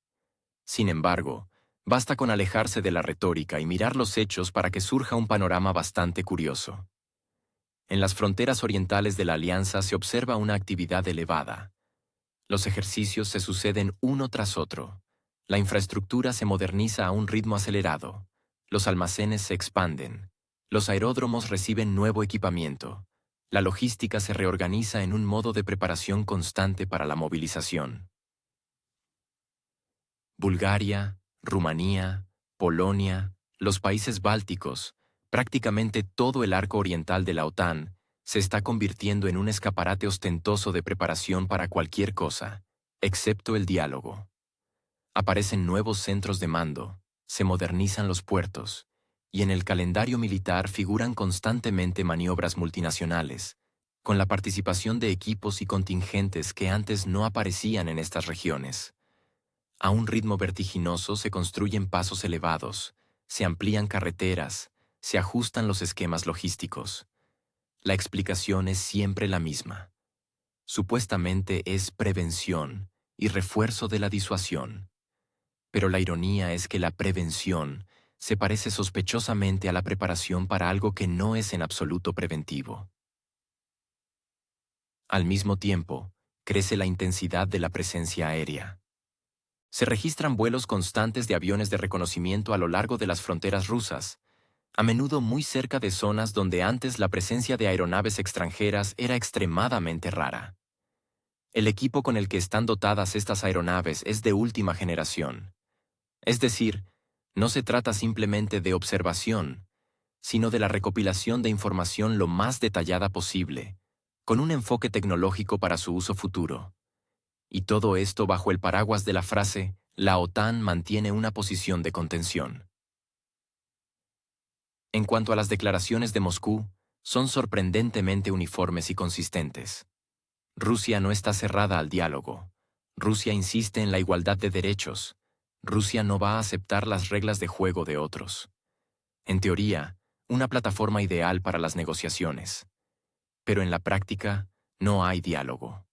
Sin embargo, basta con alejarse de la retórica y mirar los hechos para que surja un panorama bastante curioso. En las fronteras orientales de la Alianza se observa una actividad elevada. Los ejercicios se suceden uno tras otro. La infraestructura se moderniza a un ritmo acelerado. Los almacenes se expanden. Los aeródromos reciben nuevo equipamiento. La logística se reorganiza en un modo de preparación constante para la movilización. Bulgaria, Rumanía, Polonia, los países bálticos, prácticamente todo el arco oriental de la OTAN, se está convirtiendo en un escaparate ostentoso de preparación para cualquier cosa, excepto el diálogo. Aparecen nuevos centros de mando, se modernizan los puertos, y en el calendario militar figuran constantemente maniobras multinacionales, con la participación de equipos y contingentes que antes no aparecían en estas regiones. A un ritmo vertiginoso se construyen pasos elevados, se amplían carreteras, se ajustan los esquemas logísticos. La explicación es siempre la misma. Supuestamente es prevención y refuerzo de la disuasión. Pero la ironía es que la prevención se parece sospechosamente a la preparación para algo que no es en absoluto preventivo. Al mismo tiempo, crece la intensidad de la presencia aérea. Se registran vuelos constantes de aviones de reconocimiento a lo largo de las fronteras rusas, a menudo muy cerca de zonas donde antes la presencia de aeronaves extranjeras era extremadamente rara. El equipo con el que están dotadas estas aeronaves es de última generación. Es decir, no se trata simplemente de observación, sino de la recopilación de información lo más detallada posible, con un enfoque tecnológico para su uso futuro. Y todo esto bajo el paraguas de la frase, la OTAN mantiene una posición de contención. En cuanto a las declaraciones de Moscú, son sorprendentemente uniformes y consistentes. Rusia no está cerrada al diálogo. Rusia insiste en la igualdad de derechos. Rusia no va a aceptar las reglas de juego de otros. En teoría, una plataforma ideal para las negociaciones. Pero en la práctica, no hay diálogo.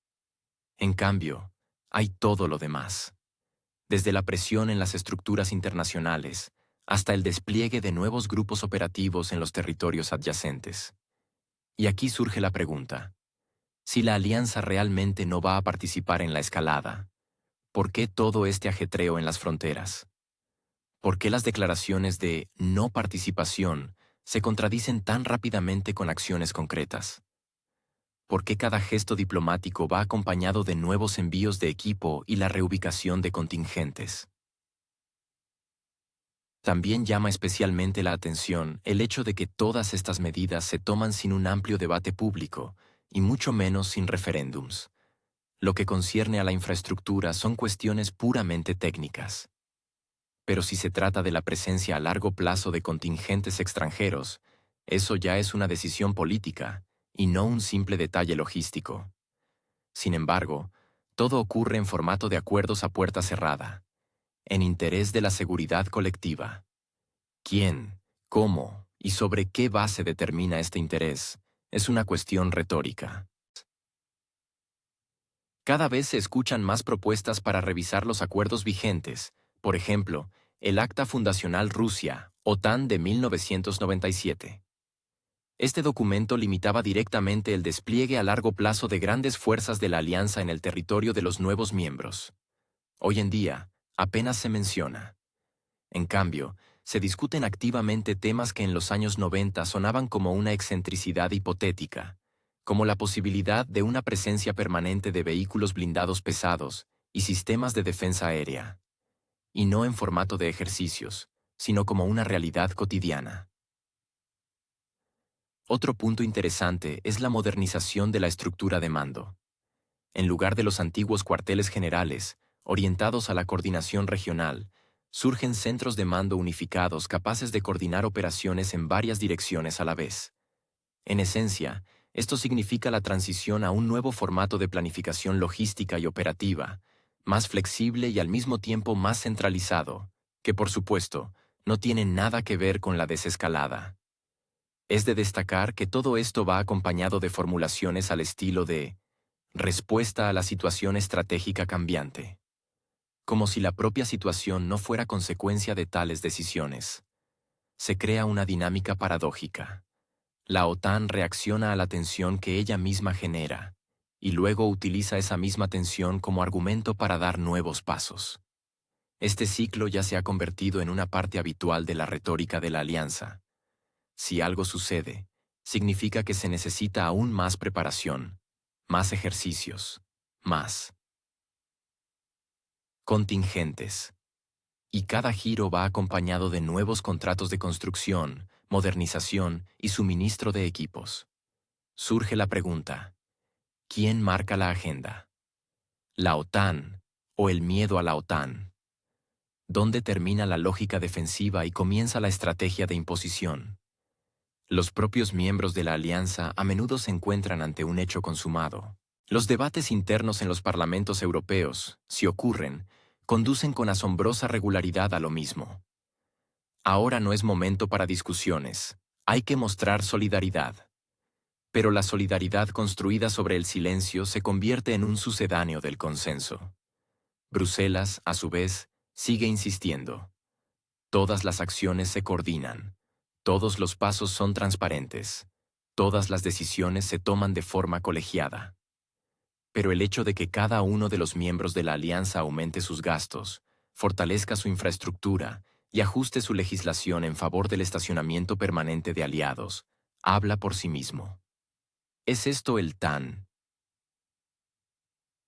En cambio, hay todo lo demás. Desde la presión en las estructuras internacionales hasta el despliegue de nuevos grupos operativos en los territorios adyacentes. Y aquí surge la pregunta: si la alianza realmente no va a participar en la escalada, ¿por qué todo este ajetreo en las fronteras? ¿Por qué las declaraciones de no participación se contradicen tan rápidamente con acciones concretas? ¿Por qué cada gesto diplomático va acompañado de nuevos envíos de equipo y la reubicación de contingentes? También llama especialmente la atención el hecho de que todas estas medidas se toman sin un amplio debate público y mucho menos sin referéndums. Lo que concierne a la infraestructura son cuestiones puramente técnicas. Pero si se trata de la presencia a largo plazo de contingentes extranjeros, eso ya es una decisión política y no un simple detalle logístico. Sin embargo, todo ocurre en formato de acuerdos a puerta cerrada, en interés de la seguridad colectiva. ¿Quién, cómo y sobre qué base determina este interés? Es una cuestión retórica. Cada vez se escuchan más propuestas para revisar los acuerdos vigentes, por ejemplo, el Acta Fundacional Rusia, OTAN de 1997. Este documento limitaba directamente el despliegue a largo plazo de grandes fuerzas de la alianza en el territorio de los nuevos miembros. Hoy en día, apenas se menciona. En cambio, se discuten activamente temas que en los años 90 sonaban como una excentricidad hipotética, como la posibilidad de una presencia permanente de vehículos blindados pesados y sistemas de defensa aérea. Y no en formato de ejercicios, sino como una realidad cotidiana. Otro punto interesante es la modernización de la estructura de mando. En lugar de los antiguos cuarteles generales, orientados a la coordinación regional, surgen centros de mando unificados capaces de coordinar operaciones en varias direcciones a la vez. En esencia, esto significa la transición a un nuevo formato de planificación logística y operativa, más flexible y al mismo tiempo más centralizado, que por supuesto, no tiene nada que ver con la desescalada. Es de destacar que todo esto va acompañado de formulaciones al estilo de respuesta a la situación estratégica cambiante, como si la propia situación no fuera consecuencia de tales decisiones. Se crea una dinámica paradójica. La OTAN reacciona a la tensión que ella misma genera, y luego utiliza esa misma tensión como argumento para dar nuevos pasos. Este ciclo ya se ha convertido en una parte habitual de la retórica de la alianza. Si algo sucede, significa que se necesita aún más preparación, más ejercicios, más contingentes. Y cada giro va acompañado de nuevos contratos de construcción, modernización y suministro de equipos. Surge la pregunta: ¿quién marca la agenda? ¿La OTAN o el miedo a la OTAN? ¿Dónde termina la lógica defensiva y comienza la estrategia de imposición? Los propios miembros de la alianza a menudo se encuentran ante un hecho consumado. Los debates internos en los parlamentos europeos, si ocurren, conducen con asombrosa regularidad a lo mismo. Ahora no es momento para discusiones, hay que mostrar solidaridad. Pero la solidaridad construida sobre el silencio se convierte en un sucedáneo del consenso. Bruselas, a su vez, sigue insistiendo. Todas las acciones se coordinan. Todos los pasos son transparentes. Todas las decisiones se toman de forma colegiada. Pero el hecho de que cada uno de los miembros de la alianza aumente sus gastos, fortalezca su infraestructura y ajuste su legislación en favor del estacionamiento permanente de aliados, habla por sí mismo. ¿Es esto el tan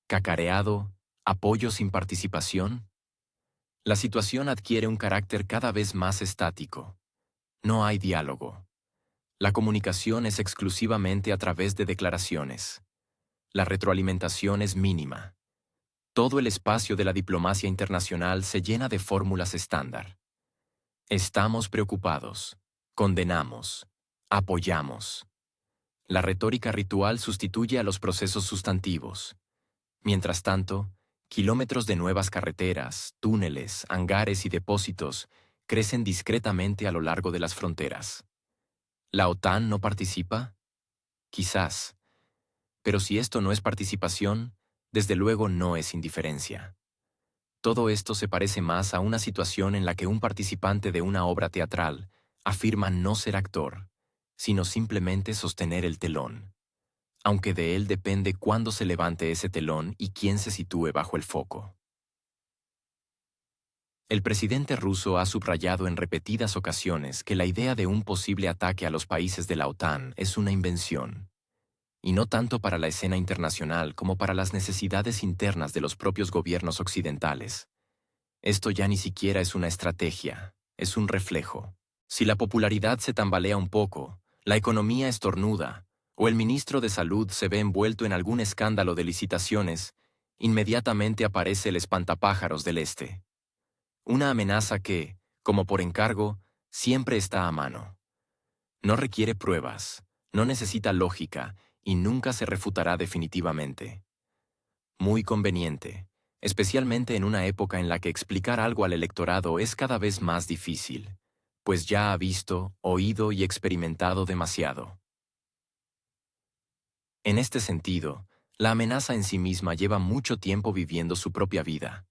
cacareado apoyo sin participación? La situación adquiere un carácter cada vez más estático. No hay diálogo. La comunicación es exclusivamente a través de declaraciones. La retroalimentación es mínima. Todo el espacio de la diplomacia internacional se llena de fórmulas estándar. Estamos preocupados. Condenamos. Apoyamos. La retórica ritual sustituye a los procesos sustantivos. Mientras tanto, kilómetros de nuevas carreteras, túneles, hangares y depósitos crecen discretamente a lo largo de las fronteras. ¿La OTAN no participa? Quizás. Pero si esto no es participación, desde luego no es indiferencia. Todo esto se parece más a una situación en la que un participante de una obra teatral afirma no ser actor, sino simplemente sostener el telón, aunque de él depende cuándo se levante ese telón y quién se sitúe bajo el foco. El presidente ruso ha subrayado en repetidas ocasiones que la idea de un posible ataque a los países de la OTAN es una invención, y no tanto para la escena internacional como para las necesidades internas de los propios gobiernos occidentales. Esto ya ni siquiera es una estrategia, es un reflejo. Si la popularidad se tambalea un poco, la economía estornuda, o el ministro de Salud se ve envuelto en algún escándalo de licitaciones, inmediatamente aparece el espantapájaros del Este. Una amenaza que, como por encargo, siempre está a mano. No requiere pruebas, no necesita lógica y nunca se refutará definitivamente. Muy conveniente, especialmente en una época en la que explicar algo al electorado es cada vez más difícil, pues ya ha visto, oído y experimentado demasiado. En este sentido, la amenaza en sí misma lleva mucho tiempo viviendo su propia vida.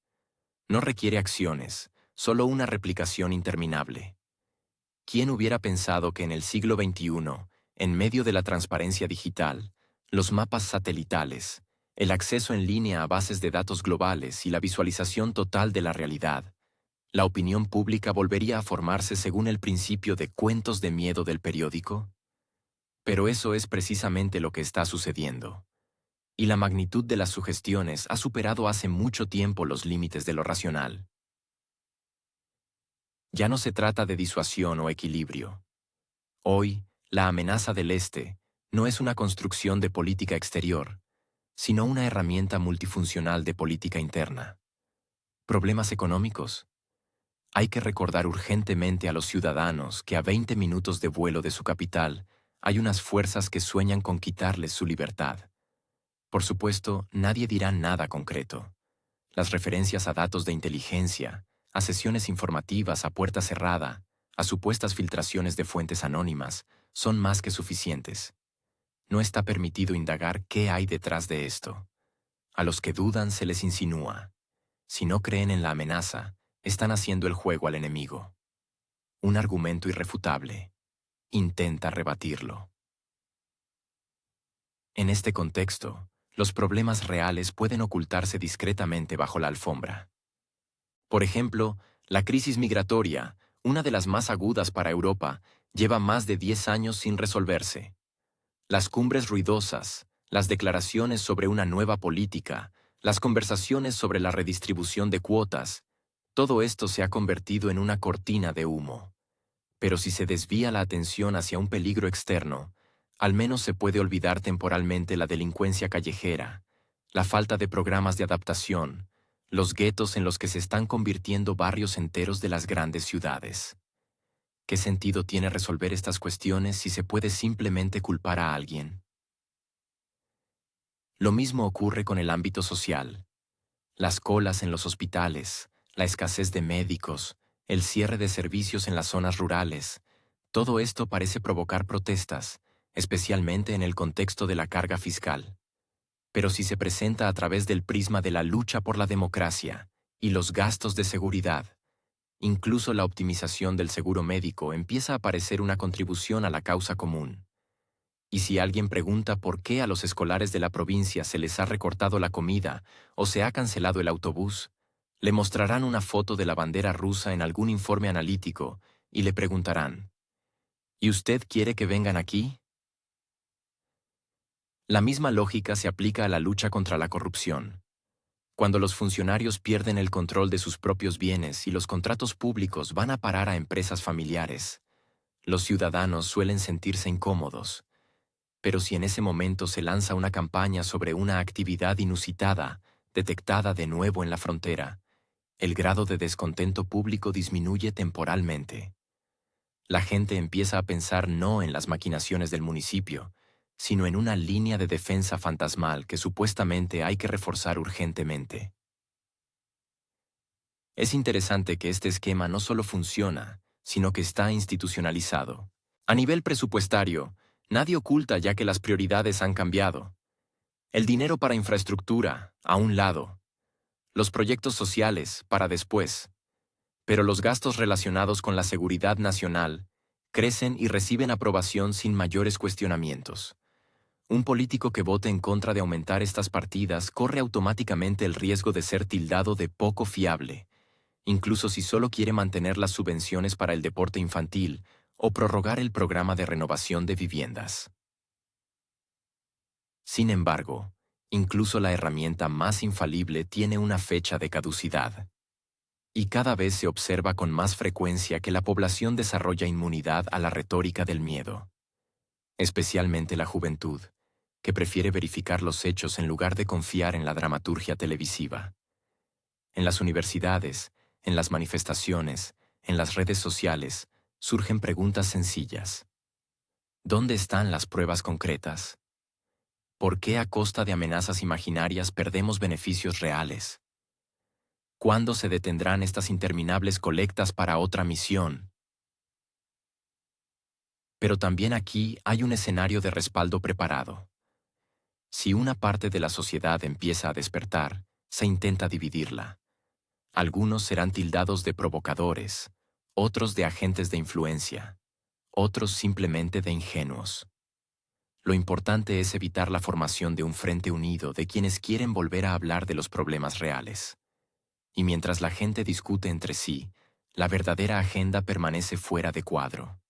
No requiere acciones, solo una replicación interminable. ¿Quién hubiera pensado que en el siglo XXI, en medio de la transparencia digital, los mapas satelitales, el acceso en línea a bases de datos globales y la visualización total de la realidad, la opinión pública volvería a formarse según el principio de cuentos de miedo del periódico? Pero eso es precisamente lo que está sucediendo. Y la magnitud de las sugestiones ha superado hace mucho tiempo los límites de lo racional. Ya no se trata de disuasión o equilibrio. Hoy, la amenaza del Este no es una construcción de política exterior, sino una herramienta multifuncional de política interna. ¿Problemas económicos? Hay que recordar urgentemente a los ciudadanos que a 20 minutos de vuelo de su capital hay unas fuerzas que sueñan con quitarles su libertad. Por supuesto, nadie dirá nada concreto. Las referencias a datos de inteligencia, a sesiones informativas a puerta cerrada, a supuestas filtraciones de fuentes anónimas, son más que suficientes. No está permitido indagar qué hay detrás de esto. A los que dudan se les insinúa. Si no creen en la amenaza, están haciendo el juego al enemigo. Un argumento irrefutable. Intenta rebatirlo. En este contexto, los problemas reales pueden ocultarse discretamente bajo la alfombra. Por ejemplo, la crisis migratoria, una de las más agudas para Europa, lleva más de 10 años sin resolverse. Las cumbres ruidosas, las declaraciones sobre una nueva política, las conversaciones sobre la redistribución de cuotas, todo esto se ha convertido en una cortina de humo. Pero si se desvía la atención hacia un peligro externo, al menos se puede olvidar temporalmente la delincuencia callejera, la falta de programas de adaptación, los guetos en los que se están convirtiendo barrios enteros de las grandes ciudades. ¿Qué sentido tiene resolver estas cuestiones si se puede simplemente culpar a alguien? Lo mismo ocurre con el ámbito social. Las colas en los hospitales, la escasez de médicos, el cierre de servicios en las zonas rurales, todo esto parece provocar protestas, especialmente en el contexto de la carga fiscal. Pero si se presenta a través del prisma de la lucha por la democracia y los gastos de seguridad, incluso la optimización del seguro médico empieza a parecer una contribución a la causa común. Y si alguien pregunta por qué a los escolares de la provincia se les ha recortado la comida o se ha cancelado el autobús, le mostrarán una foto de la bandera rusa en algún informe analítico y le preguntarán, ¿y usted quiere que vengan aquí? La misma lógica se aplica a la lucha contra la corrupción. Cuando los funcionarios pierden el control de sus propios bienes y los contratos públicos van a parar a empresas familiares, los ciudadanos suelen sentirse incómodos. Pero si en ese momento se lanza una campaña sobre una actividad inusitada, detectada de nuevo en la frontera, el grado de descontento público disminuye temporalmente. La gente empieza a pensar no en las maquinaciones del municipio, sino en una línea de defensa fantasmal que supuestamente hay que reforzar urgentemente. Es interesante que este esquema no solo funciona, sino que está institucionalizado. A nivel presupuestario, nadie oculta ya que las prioridades han cambiado. El dinero para infraestructura, a un lado. Los proyectos sociales, para después. Pero los gastos relacionados con la seguridad nacional crecen y reciben aprobación sin mayores cuestionamientos. Un político que vote en contra de aumentar estas partidas corre automáticamente el riesgo de ser tildado de poco fiable, incluso si solo quiere mantener las subvenciones para el deporte infantil o prorrogar el programa de renovación de viviendas. Sin embargo, incluso la herramienta más infalible tiene una fecha de caducidad. Y cada vez se observa con más frecuencia que la población desarrolla inmunidad a la retórica del miedo, especialmente la juventud, que prefiere verificar los hechos en lugar de confiar en la dramaturgia televisiva. En las universidades, en las manifestaciones, en las redes sociales, surgen preguntas sencillas. ¿Dónde están las pruebas concretas? ¿Por qué a costa de amenazas imaginarias perdemos beneficios reales? ¿Cuándo se detendrán estas interminables colectas para otra misión? Pero también aquí hay un escenario de respaldo preparado. Si una parte de la sociedad empieza a despertar, se intenta dividirla. Algunos serán tildados de provocadores, otros de agentes de influencia, otros simplemente de ingenuos. Lo importante es evitar la formación de un frente unido de quienes quieren volver a hablar de los problemas reales. Y mientras la gente discute entre sí, la verdadera agenda permanece fuera de cuadro.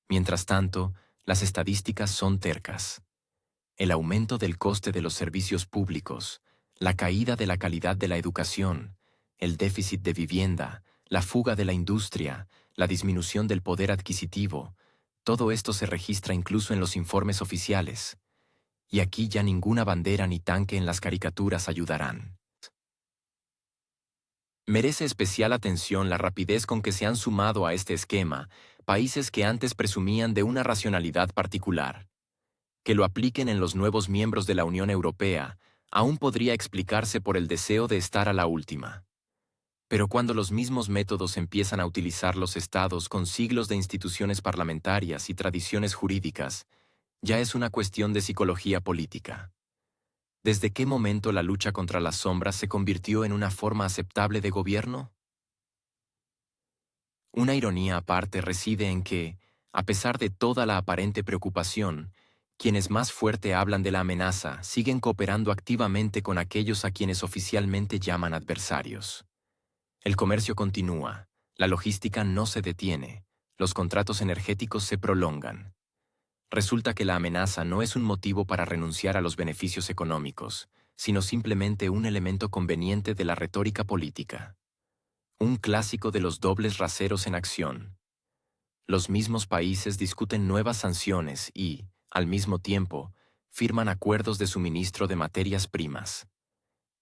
Mientras tanto, las estadísticas son tercas. El aumento del coste de los servicios públicos, la caída de la calidad de la educación, el déficit de vivienda, la fuga de la industria, la disminución del poder adquisitivo, todo esto se registra incluso en los informes oficiales. Y aquí ya ninguna bandera ni tanque en las caricaturas ayudarán. Merece especial atención la rapidez con que se han sumado a este esquema países que antes presumían de una racionalidad particular. Que lo apliquen en los nuevos miembros de la Unión Europea aún podría explicarse por el deseo de estar a la última. Pero cuando los mismos métodos empiezan a utilizar los estados con siglos de instituciones parlamentarias y tradiciones jurídicas, ya es una cuestión de psicología política. ¿Desde qué momento la lucha contra las sombras se convirtió en una forma aceptable de gobierno? Una ironía aparte reside en que, a pesar de toda la aparente preocupación, quienes más fuerte hablan de la amenaza siguen cooperando activamente con aquellos a quienes oficialmente llaman adversarios. El comercio continúa, la logística no se detiene, los contratos energéticos se prolongan. Resulta que la amenaza no es un motivo para renunciar a los beneficios económicos, sino simplemente un elemento conveniente de la retórica política. Un clásico de los dobles raseros en acción. Los mismos países discuten nuevas sanciones y, al mismo tiempo, firman acuerdos de suministro de materias primas.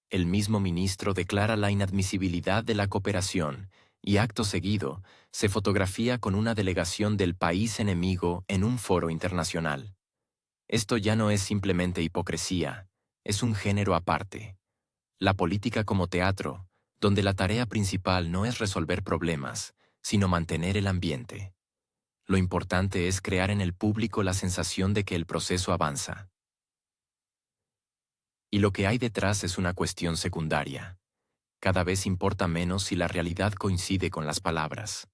El mismo ministro declara la inadmisibilidad de la cooperación y, acto seguido, se fotografía con una delegación del país enemigo en un foro internacional. Esto ya no es simplemente hipocresía, es un género aparte. La política como teatro, donde la tarea principal no es resolver problemas, sino mantener el ambiente. Lo importante es crear en el público la sensación de que el proceso avanza. Y lo que hay detrás es una cuestión secundaria. Cada vez importa menos si la realidad coincide con las palabras.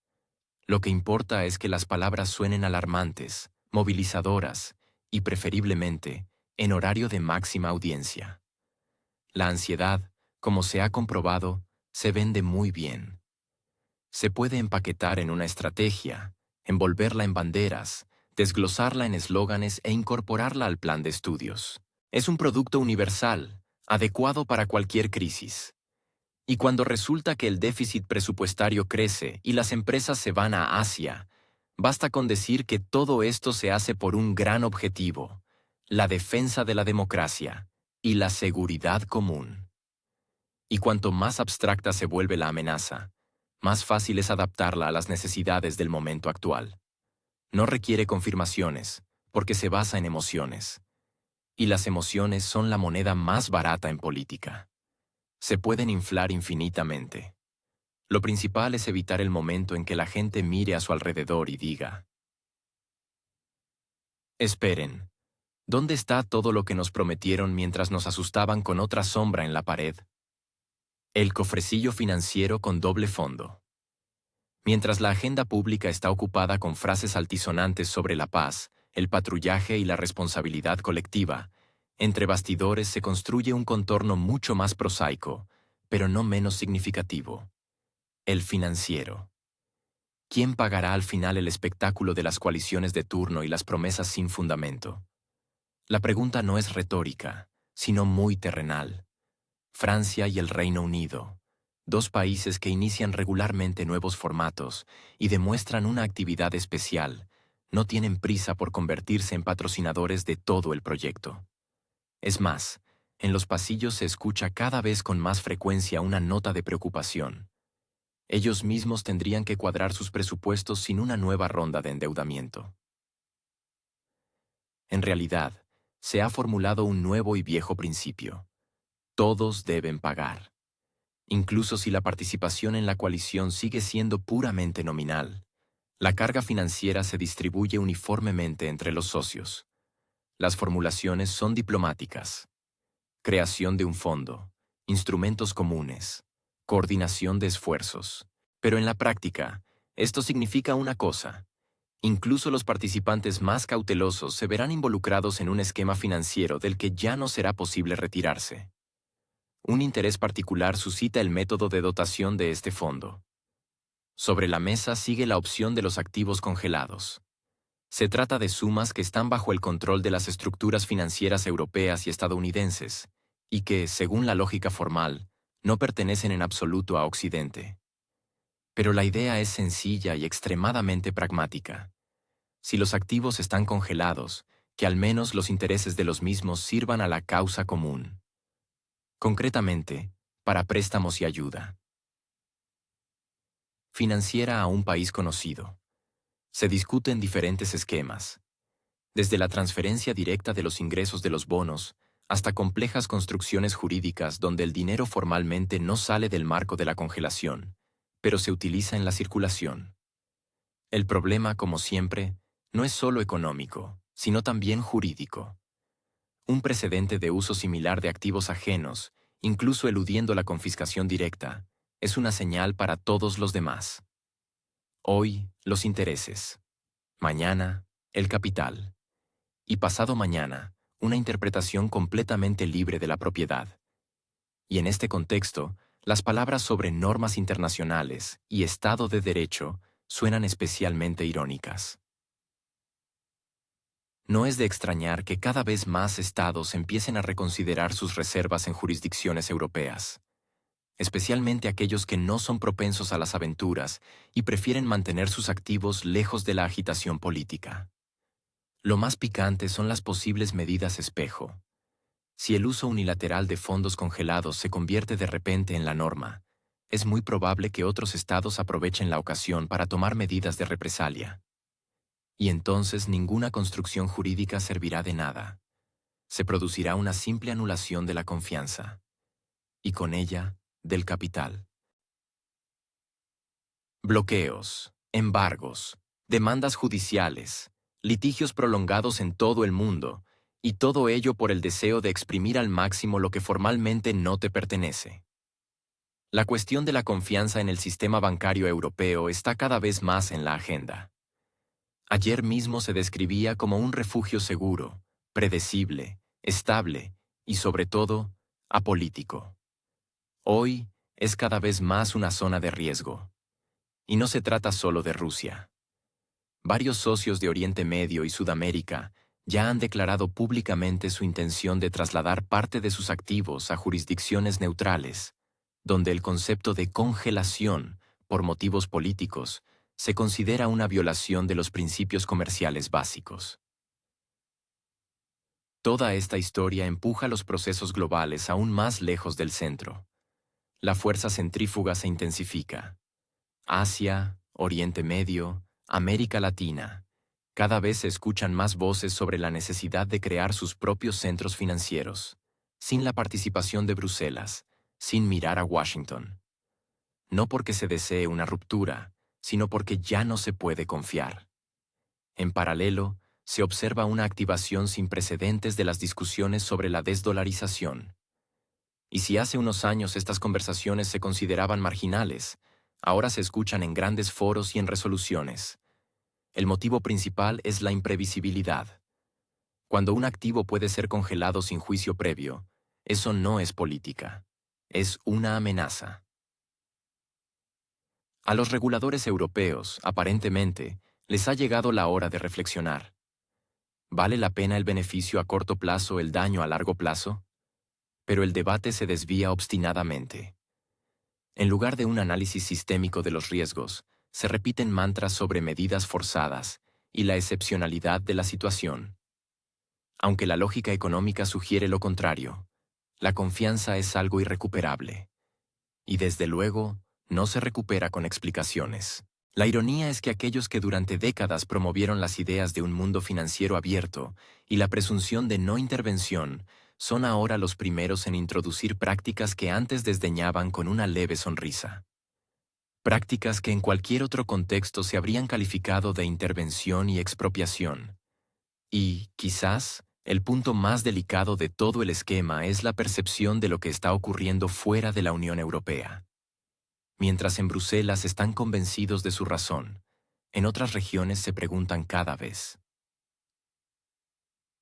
Lo que importa es que las palabras suenen alarmantes, movilizadoras y, preferiblemente, en horario de máxima audiencia. La ansiedad, como se ha comprobado, se vende muy bien. Se puede empaquetar en una estrategia, envolverla en banderas, desglosarla en eslóganes e incorporarla al plan de estudios. Es un producto universal, adecuado para cualquier crisis. Y cuando resulta que el déficit presupuestario crece y las empresas se van a Asia, basta con decir que todo esto se hace por un gran objetivo: la defensa de la democracia y la seguridad común. Y cuanto más abstracta se vuelve la amenaza, más fácil es adaptarla a las necesidades del momento actual. No requiere confirmaciones, porque se basa en emociones. Y las emociones son la moneda más barata en política. Se pueden inflar infinitamente. Lo principal es evitar el momento en que la gente mire a su alrededor y diga: esperen, ¿dónde está todo lo que nos prometieron mientras nos asustaban con otra sombra en la pared? El cofrecillo financiero con doble fondo. Mientras la agenda pública está ocupada con frases altisonantes sobre la paz, el patrullaje y la responsabilidad colectiva, entre bastidores se construye un contorno mucho más prosaico, pero no menos significativo: el financiero. ¿Quién pagará al final el espectáculo de las coaliciones de turno y las promesas sin fundamento? La pregunta no es retórica, sino muy terrenal. Francia y el Reino Unido, dos países que inician regularmente nuevos formatos y demuestran una actividad especial, no tienen prisa por convertirse en patrocinadores de todo el proyecto. Es más, en los pasillos se escucha cada vez con más frecuencia una nota de preocupación. Ellos mismos tendrían que cuadrar sus presupuestos sin una nueva ronda de endeudamiento. En realidad, se ha formulado un nuevo y viejo principio: todos deben pagar. Incluso si la participación en la coalición sigue siendo puramente nominal, la carga financiera se distribuye uniformemente entre los socios. Las formulaciones son diplomáticas: creación de un fondo, instrumentos comunes, coordinación de esfuerzos. Pero en la práctica, esto significa una cosa: incluso los participantes más cautelosos se verán involucrados en un esquema financiero del que ya no será posible retirarse. Un interés particular suscita el método de dotación de este fondo. Sobre la mesa sigue la opción de los activos congelados. Se trata de sumas que están bajo el control de las estructuras financieras europeas y estadounidenses, y que, según la lógica formal, no pertenecen en absoluto a Occidente. Pero la idea es sencilla y extremadamente pragmática. Si los activos están congelados, que al menos los intereses de los mismos sirvan a la causa común. Concretamente, para préstamos y ayuda financiera a un país conocido. Se discuten diferentes esquemas, desde la transferencia directa de los ingresos de los bonos hasta complejas construcciones jurídicas donde el dinero formalmente no sale del marco de la congelación, pero se utiliza en la circulación. El problema, como siempre, no es solo económico, sino también jurídico. Un precedente de uso similar de activos ajenos, incluso eludiendo la confiscación directa, es una señal para todos los demás. Hoy, los intereses. Mañana, el capital. Y pasado mañana, una interpretación completamente libre de la propiedad. Y en este contexto, las palabras sobre normas internacionales y Estado de Derecho suenan especialmente irónicas. No es de extrañar que cada vez más estados empiecen a reconsiderar sus reservas en jurisdicciones europeas, especialmente aquellos que no son propensos a las aventuras y prefieren mantener sus activos lejos de la agitación política. Lo más picante son las posibles medidas espejo. Si el uso unilateral de fondos congelados se convierte de repente en la norma, es muy probable que otros estados aprovechen la ocasión para tomar medidas de represalia. Y entonces ninguna construcción jurídica servirá de nada. Se producirá una simple anulación de la confianza. Y con ella, del capital. Bloqueos, embargos, demandas judiciales, litigios prolongados en todo el mundo, y todo ello por el deseo de exprimir al máximo lo que formalmente no te pertenece. La cuestión de la confianza en el sistema bancario europeo está cada vez más en la agenda. Ayer mismo se describía como un refugio seguro, predecible, estable y, sobre todo, apolítico. Hoy es cada vez más una zona de riesgo. Y no se trata solo de Rusia. Varios socios de Oriente Medio y Sudamérica ya han declarado públicamente su intención de trasladar parte de sus activos a jurisdicciones neutrales, donde el concepto de congelación, por motivos políticos, se considera una violación de los principios comerciales básicos. Toda esta historia empuja los procesos globales aún más lejos del centro. La fuerza centrífuga se intensifica. Asia, Oriente Medio, América Latina, Cada vez se escuchan más voces sobre la necesidad de crear sus propios centros financieros, sin la participación de Bruselas, sin mirar a Washington. No porque se desee una ruptura, sino porque ya no se puede confiar. En paralelo, se observa una activación sin precedentes de las discusiones sobre la desdolarización. Y si hace unos años estas conversaciones se consideraban marginales, ahora se escuchan en grandes foros y en resoluciones. El motivo principal es la imprevisibilidad. Cuando un activo puede ser congelado sin juicio previo, eso no es política, es una amenaza. A los reguladores europeos, aparentemente, les ha llegado la hora de reflexionar. ¿Vale la pena el beneficio a corto plazo, el daño a largo plazo? Pero el debate se desvía obstinadamente. En lugar de un análisis sistémico de los riesgos, se repiten mantras sobre medidas forzadas y la excepcionalidad de la situación. Aunque la lógica económica sugiere lo contrario, la confianza es algo irrecuperable. Y desde luego, no se recupera con explicaciones. La ironía es que aquellos que durante décadas promovieron las ideas de un mundo financiero abierto y la presunción de no intervención son ahora los primeros en introducir prácticas que antes desdeñaban con una leve sonrisa. Prácticas que en cualquier otro contexto se habrían calificado de intervención y expropiación. Y, quizás, el punto más delicado de todo el esquema es la percepción de lo que está ocurriendo fuera de la Unión Europea. Mientras en Bruselas están convencidos de su razón, en otras regiones se preguntan cada vez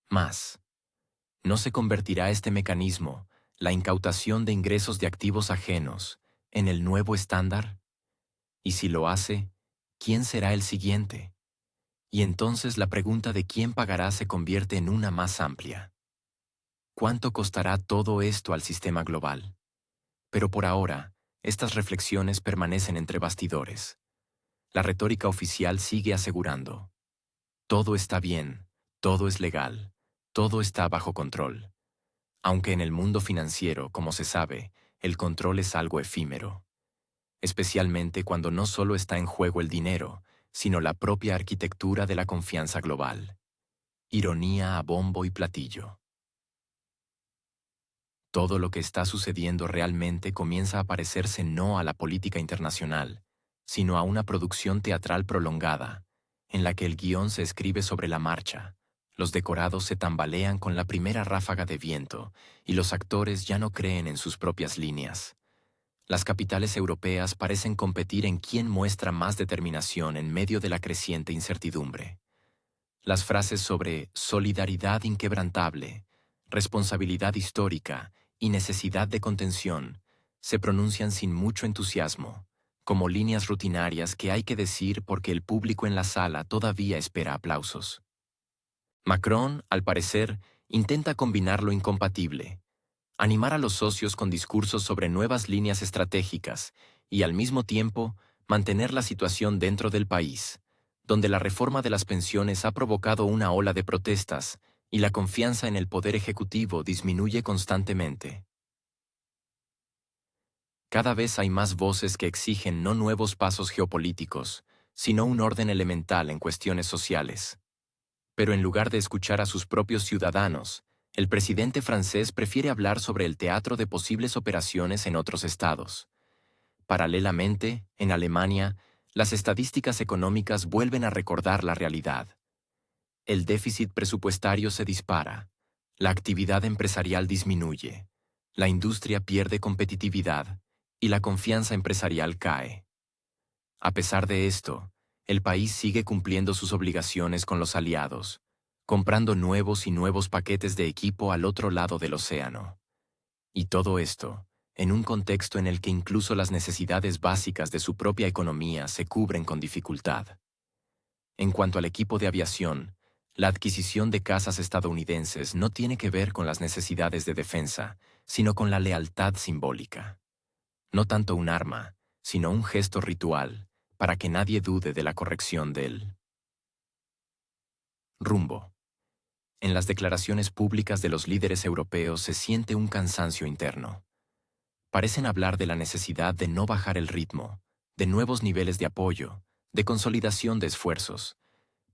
más. ¿No se convertirá este mecanismo, la incautación de ingresos de activos ajenos, en el nuevo estándar? Y si lo hace, ¿quién será el siguiente? Y entonces la pregunta de quién pagará se convierte en una más amplia. ¿Cuánto costará todo esto al sistema global? Pero por ahora, estas reflexiones permanecen entre bastidores. La retórica oficial sigue asegurando: todo está bien, todo es legal, todo está bajo control. Aunque en el mundo financiero, como se sabe, el control es algo efímero. Especialmente cuando no solo está en juego el dinero, sino la propia arquitectura de la confianza global. Ironía a bombo y platillo. Todo lo que está sucediendo realmente comienza a parecerse no a la política internacional, sino a una producción teatral prolongada, en la que el guión se escribe sobre la marcha, los decorados se tambalean con la primera ráfaga de viento y los actores ya no creen en sus propias líneas. Las capitales europeas parecen competir en quién muestra más determinación en medio de la creciente incertidumbre. Las frases sobre solidaridad inquebrantable, responsabilidad histórica y necesidad de contención se pronuncian sin mucho entusiasmo, como líneas rutinarias que hay que decir porque el público en la sala todavía espera aplausos. Macron, al parecer, intenta combinar lo incompatible: animar a los socios con discursos sobre nuevas líneas estratégicas y, al mismo tiempo, mantener la situación dentro del país, donde la reforma de las pensiones ha provocado una ola de protestas y la confianza en el poder ejecutivo disminuye constantemente. Cada vez hay más voces que exigen no nuevos pasos geopolíticos, sino un orden elemental en cuestiones sociales. Pero en lugar de escuchar a sus propios ciudadanos, el presidente francés prefiere hablar sobre el teatro de posibles operaciones en otros estados. Paralelamente, en Alemania, las estadísticas económicas vuelven a recordar la realidad. El déficit presupuestario se dispara, la actividad empresarial disminuye, la industria pierde competitividad y la confianza empresarial cae. A pesar de esto, el país sigue cumpliendo sus obligaciones con los aliados, comprando nuevos y nuevos paquetes de equipo al otro lado del océano. Y todo esto, en un contexto en el que incluso las necesidades básicas de su propia economía se cubren con dificultad. En cuanto al equipo de aviación, la adquisición de cazas estadounidenses no tiene que ver con las necesidades de defensa, sino con la lealtad simbólica. No tanto un arma, sino un gesto ritual, para que nadie dude de la corrección del rumbo. En las declaraciones públicas de los líderes europeos se siente un cansancio interno. Parecen hablar de la necesidad de no bajar el ritmo, de nuevos niveles de apoyo, de consolidación de esfuerzos,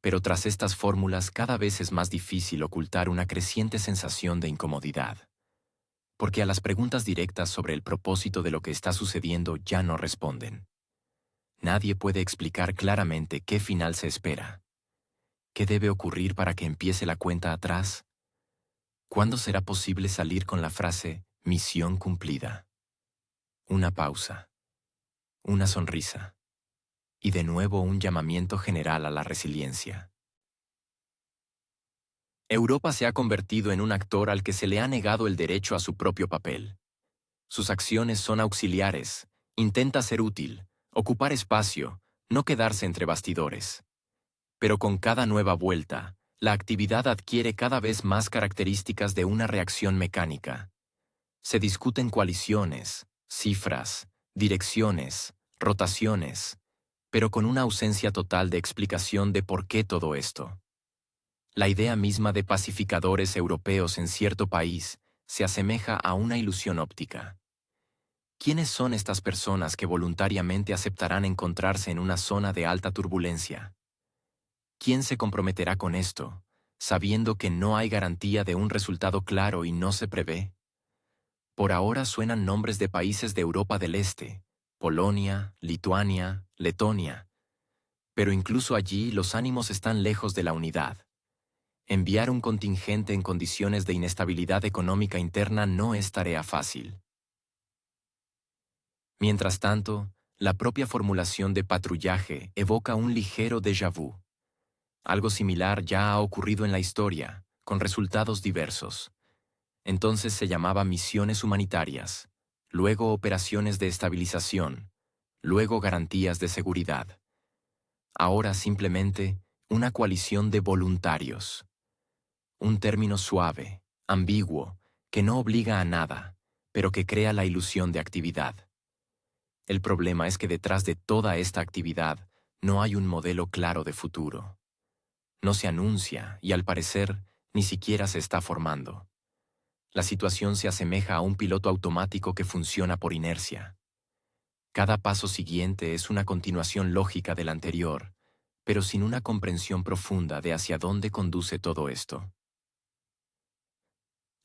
Pero tras estas fórmulas cada vez es más difícil ocultar una creciente sensación de incomodidad, porque a las preguntas directas sobre el propósito de lo que está sucediendo ya no responden. Nadie puede explicar claramente qué final se espera. ¿Qué debe ocurrir para que empiece la cuenta atrás? ¿Cuándo será posible salir con la frase misión cumplida? Una pausa, una sonrisa, y de nuevo un llamamiento general a la resiliencia. Europa se ha convertido en un actor al que se le ha negado el derecho a su propio papel. Sus acciones son auxiliares, intenta ser útil, ocupar espacio, no quedarse entre bastidores. Pero con cada nueva vuelta, la actividad adquiere cada vez más características de una reacción mecánica. Se discuten coaliciones, cifras, direcciones, rotaciones, pero con una ausencia total de explicación de por qué todo esto. La idea misma de pacificadores europeos en cierto país se asemeja a una ilusión óptica. ¿Quiénes son estas personas que voluntariamente aceptarán encontrarse en una zona de alta turbulencia? ¿Quién se comprometerá con esto, sabiendo que no hay garantía de un resultado claro y no se prevé? Por ahora suenan nombres de países de Europa del Este, Polonia, Lituania, Letonia. Pero incluso allí los ánimos están lejos de la unidad. Enviar un contingente en condiciones de inestabilidad económica interna no es tarea fácil. Mientras tanto, la propia formulación de patrullaje evoca un ligero déjà vu. Algo similar ya ha ocurrido en la historia, con resultados diversos. Entonces se llamaba misiones humanitarias, luego operaciones de estabilización, luego garantías de seguridad. Ahora simplemente una coalición de voluntarios. Un término suave, ambiguo, que no obliga a nada, pero que crea la ilusión de actividad. El problema es que detrás de toda esta actividad no hay un modelo claro de futuro. No se anuncia y, al parecer, ni siquiera se está formando. La situación se asemeja a un piloto automático que funciona por inercia. Cada paso siguiente es una continuación lógica del anterior, pero sin una comprensión profunda de hacia dónde conduce todo esto.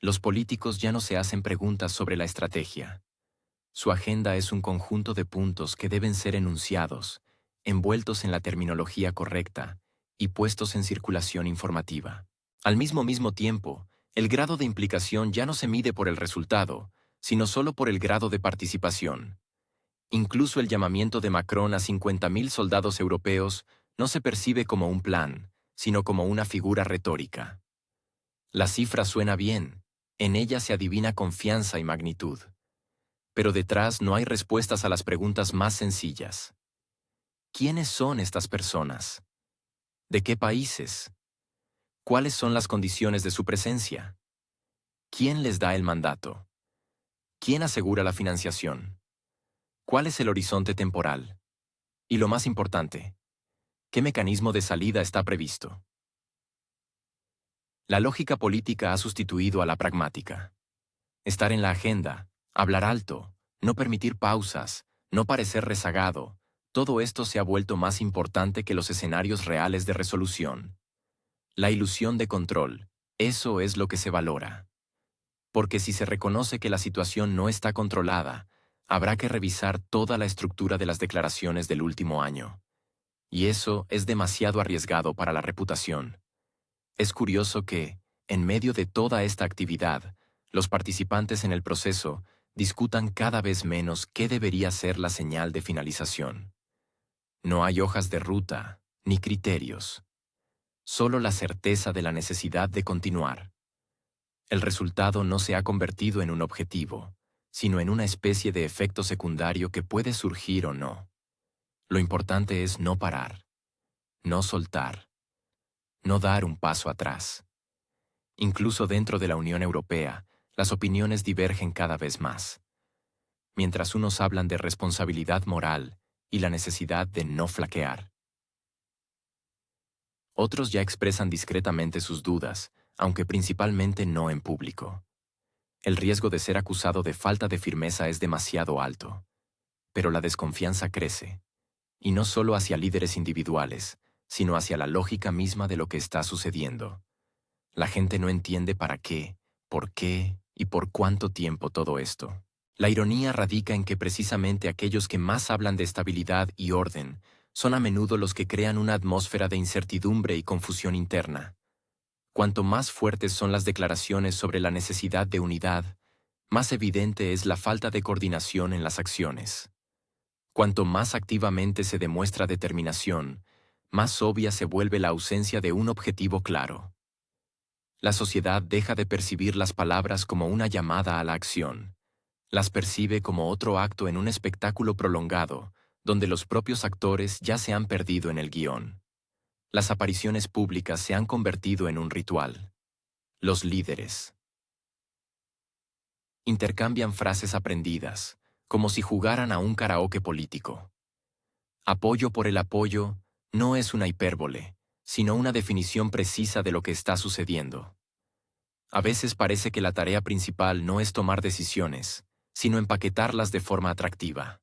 Los políticos ya no se hacen preguntas sobre la estrategia. Su agenda es un conjunto de puntos que deben ser enunciados, envueltos en la terminología correcta y puestos en circulación informativa. Al mismo tiempo, el grado de implicación ya no se mide por el resultado, sino solo por el grado de participación. Incluso el llamamiento de Macron a 50.000 soldados europeos no se percibe como un plan, sino como una figura retórica. La cifra suena bien, en ella se adivina confianza y magnitud. Pero detrás no hay respuestas a las preguntas más sencillas. ¿Quiénes son estas personas? ¿De qué países? ¿Cuáles son las condiciones de su presencia? ¿Quién les da el mandato? ¿Quién asegura la financiación? ¿Cuál es el horizonte temporal? Y lo más importante, ¿qué mecanismo de salida está previsto? La lógica política ha sustituido a la pragmática. Estar en la agenda, hablar alto, no permitir pausas, no parecer rezagado, todo esto se ha vuelto más importante que los escenarios reales de resolución. La ilusión de control, eso es lo que se valora. Porque si se reconoce que la situación no está controlada, habrá que revisar toda la estructura de las declaraciones del último año. Y eso es demasiado arriesgado para la reputación. Es curioso que, en medio de toda esta actividad, los participantes en el proceso discutan cada vez menos qué debería ser la señal de finalización. No hay hojas de ruta, ni criterios. Solo la certeza de la necesidad de continuar. El resultado no se ha convertido en un objetivo, sino en una especie de efecto secundario que puede surgir o no. Lo importante es no parar, no soltar, no dar un paso atrás. Incluso dentro de la Unión Europea, las opiniones divergen cada vez más. Mientras unos hablan de responsabilidad moral y la necesidad de no flaquear. Otros ya expresan discretamente sus dudas, aunque principalmente no en público. El riesgo de ser acusado de falta de firmeza es demasiado alto. Pero la desconfianza crece, y no solo hacia líderes individuales, sino hacia la lógica misma de lo que está sucediendo. La gente no entiende para qué, por qué y por cuánto tiempo todo esto. La ironía radica en que precisamente aquellos que más hablan de estabilidad y orden son a menudo los que crean una atmósfera de incertidumbre y confusión interna. Cuanto más fuertes son las declaraciones sobre la necesidad de unidad, más evidente es la falta de coordinación en las acciones. Cuanto más activamente se demuestra determinación, más obvia se vuelve la ausencia de un objetivo claro. La sociedad deja de percibir las palabras como una llamada a la acción. Las percibe como otro acto en un espectáculo prolongado, donde los propios actores ya se han perdido en el guión. Las apariciones públicas se han convertido en un ritual. Los líderes intercambian frases aprendidas, como si jugaran a un karaoke político. Apoyo por el apoyo no es una hipérbole, sino una definición precisa de lo que está sucediendo. A veces parece que la tarea principal no es tomar decisiones, sino empaquetarlas de forma atractiva.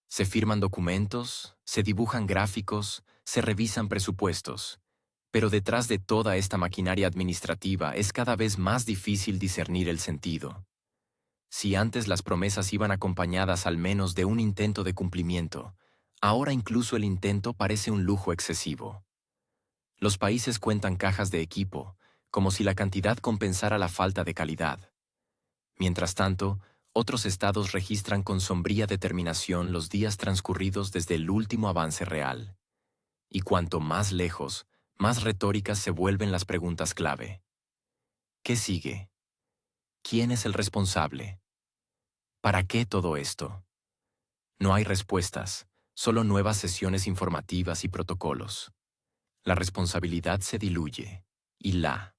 Se firman documentos, se dibujan gráficos, se revisan presupuestos, pero detrás de toda esta maquinaria administrativa es cada vez más difícil discernir el sentido. Si antes las promesas iban acompañadas al menos de un intento de cumplimiento, ahora incluso el intento parece un lujo excesivo. Los países cuentan cajas de equipo, como si la cantidad compensara la falta de calidad. Mientras tanto, otros estados registran con sombría determinación los días transcurridos desde el último avance real. Y cuanto más lejos, más retóricas se vuelven las preguntas clave. ¿Qué sigue? ¿Quién es el responsable? ¿Para qué todo esto? No hay respuestas, solo nuevas sesiones informativas y protocolos. La responsabilidad se diluye, y la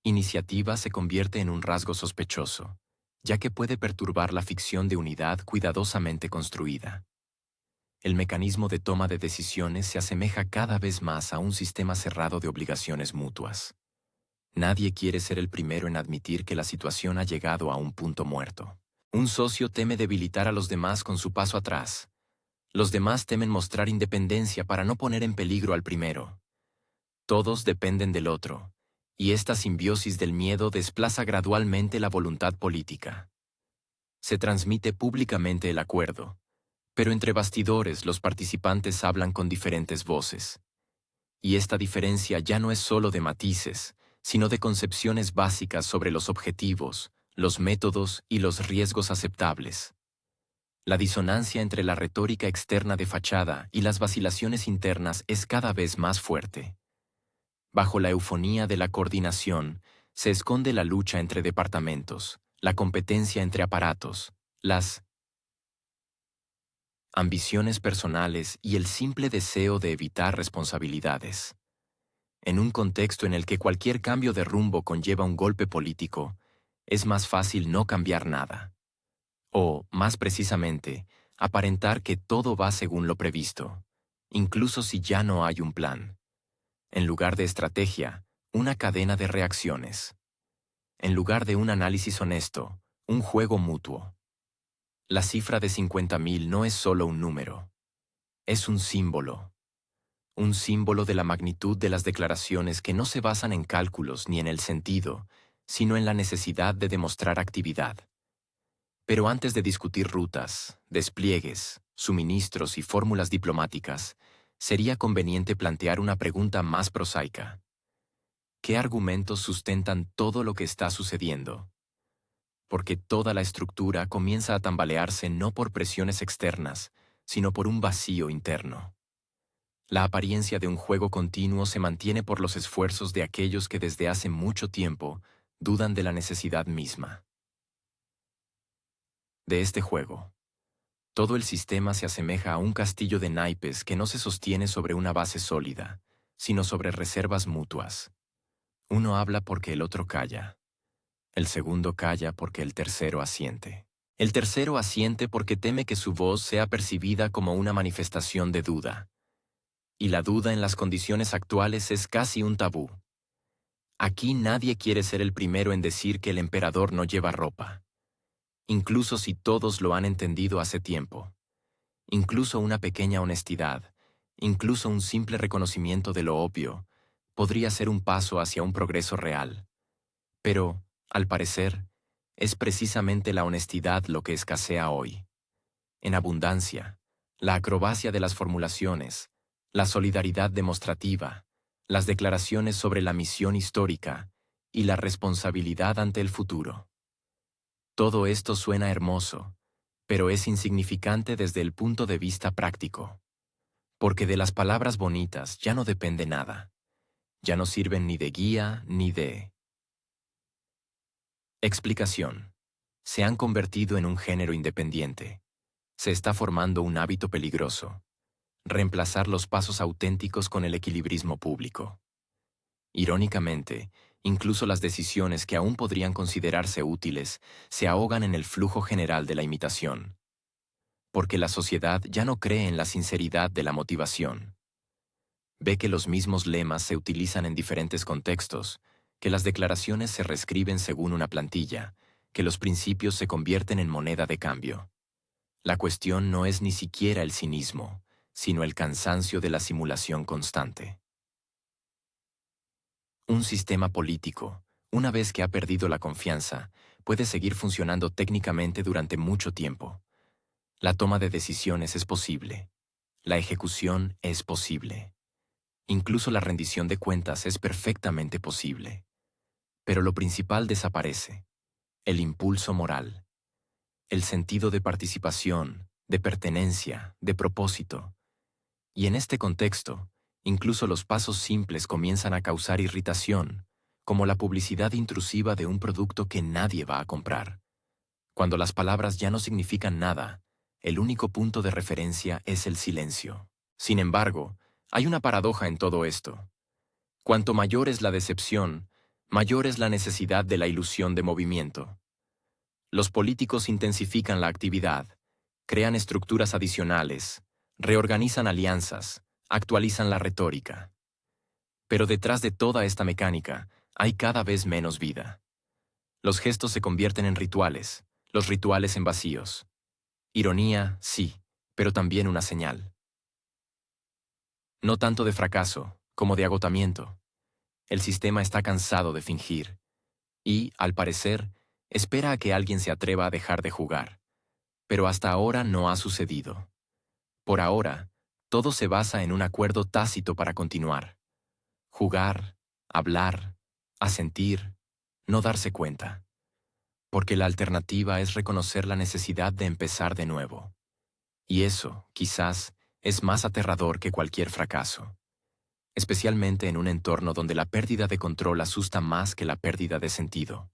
iniciativa se convierte en un rasgo sospechoso, ya que puede perturbar la ficción de unidad cuidadosamente construida. El mecanismo de toma de decisiones se asemeja cada vez más a un sistema cerrado de obligaciones mutuas. Nadie quiere ser el primero en admitir que la situación ha llegado a un punto muerto. Un socio teme debilitar a los demás con su paso atrás. Los demás temen mostrar independencia para no poner en peligro al primero. Todos dependen del otro, y esta simbiosis del miedo desplaza gradualmente la voluntad política. Se transmite públicamente el acuerdo, pero entre bastidores los participantes hablan con diferentes voces. Y esta diferencia ya no es solo de matices, sino de concepciones básicas sobre los objetivos, los métodos y los riesgos aceptables. La disonancia entre la retórica externa de fachada y las vacilaciones internas es cada vez más fuerte. Bajo la eufonía de la coordinación, se esconde la lucha entre departamentos, la competencia entre aparatos, las ambiciones personales y el simple deseo de evitar responsabilidades. En un contexto en el que cualquier cambio de rumbo conlleva un golpe político, es más fácil no cambiar nada. O, más precisamente, aparentar que todo va según lo previsto, incluso si ya no hay un plan. En lugar de estrategia, una cadena de reacciones. En lugar de un análisis honesto, un juego mutuo. La cifra de 50.000 no es solo un número. Es un símbolo. Un símbolo de la magnitud de las declaraciones que no se basan en cálculos ni en el sentido, sino en la necesidad de demostrar actividad. Pero antes de discutir rutas, despliegues, suministros y fórmulas diplomáticas, sería conveniente plantear una pregunta más prosaica. ¿Qué argumentos sustentan todo lo que está sucediendo? Porque toda la estructura comienza a tambalearse no por presiones externas, sino por un vacío interno. La apariencia de un juego continuo se mantiene por los esfuerzos de aquellos que desde hace mucho tiempo dudan de la necesidad misma. De este juego, todo el sistema se asemeja a un castillo de naipes que no se sostiene sobre una base sólida, sino sobre reservas mutuas. Uno habla porque el otro calla. El segundo calla porque el tercero asiente. El tercero asiente porque teme que su voz sea percibida como una manifestación de duda. Y la duda en las condiciones actuales es casi un tabú. Aquí nadie quiere ser el primero en decir que el emperador no lleva ropa. Incluso si todos lo han entendido hace tiempo. Incluso una pequeña honestidad, Incluso un simple reconocimiento de lo obvio podría ser un paso hacia un progreso real. Pero, al parecer, es precisamente la honestidad lo que escasea hoy. En abundancia, la acrobacia de las formulaciones, la solidaridad demostrativa, las declaraciones sobre la misión histórica y la responsabilidad ante el futuro. Todo esto suena hermoso, pero es insignificante desde el punto de vista práctico. Porque de las palabras bonitas ya no depende nada. Ya no sirven ni de guía ni de explicación. Se han convertido en un género independiente. Se está formando un hábito peligroso. Reemplazar los pasos auténticos con el equilibrismo público. Irónicamente, incluso las decisiones que aún podrían considerarse útiles se ahogan en el flujo general de la imitación. Porque la sociedad ya no cree en la sinceridad de la motivación. Ve que los mismos lemas se utilizan en diferentes contextos, que las declaraciones se reescriben según una plantilla, que los principios se convierten en moneda de cambio. La cuestión no es ni siquiera el cinismo, sino el cansancio de la simulación constante. Un sistema político, una vez que ha perdido la confianza, puede seguir funcionando técnicamente durante mucho tiempo. La toma de decisiones es posible. La ejecución es posible. Incluso la rendición de cuentas es perfectamente posible. Pero lo principal desaparece: el impulso moral, el sentido de participación, de pertenencia, de propósito. Y en este contexto, incluso los pasos simples comienzan a causar irritación, como la publicidad intrusiva de un producto que nadie va a comprar. Cuando las palabras ya no significan nada, el único punto de referencia es el silencio. Sin embargo, hay una paradoja en todo esto. Cuanto mayor es la decepción, mayor es la necesidad de la ilusión de movimiento. Los políticos intensifican la actividad, crean estructuras adicionales, reorganizan alianzas, actualizan la retórica. Pero detrás de toda esta mecánica hay cada vez menos vida. Los gestos se convierten en rituales, los rituales en vacíos. Ironía, sí, pero también una señal. No tanto de fracaso, como de agotamiento. El sistema está cansado de fingir y, al parecer, espera a que alguien se atreva a dejar de jugar. Pero hasta ahora no ha sucedido. Por ahora, todo se basa en un acuerdo tácito para continuar. Jugar, hablar, asentir, no darse cuenta. Porque la alternativa es reconocer la necesidad de empezar de nuevo. Y eso, quizás, es más aterrador que cualquier fracaso. Especialmente en un entorno donde la pérdida de control asusta más que la pérdida de sentido.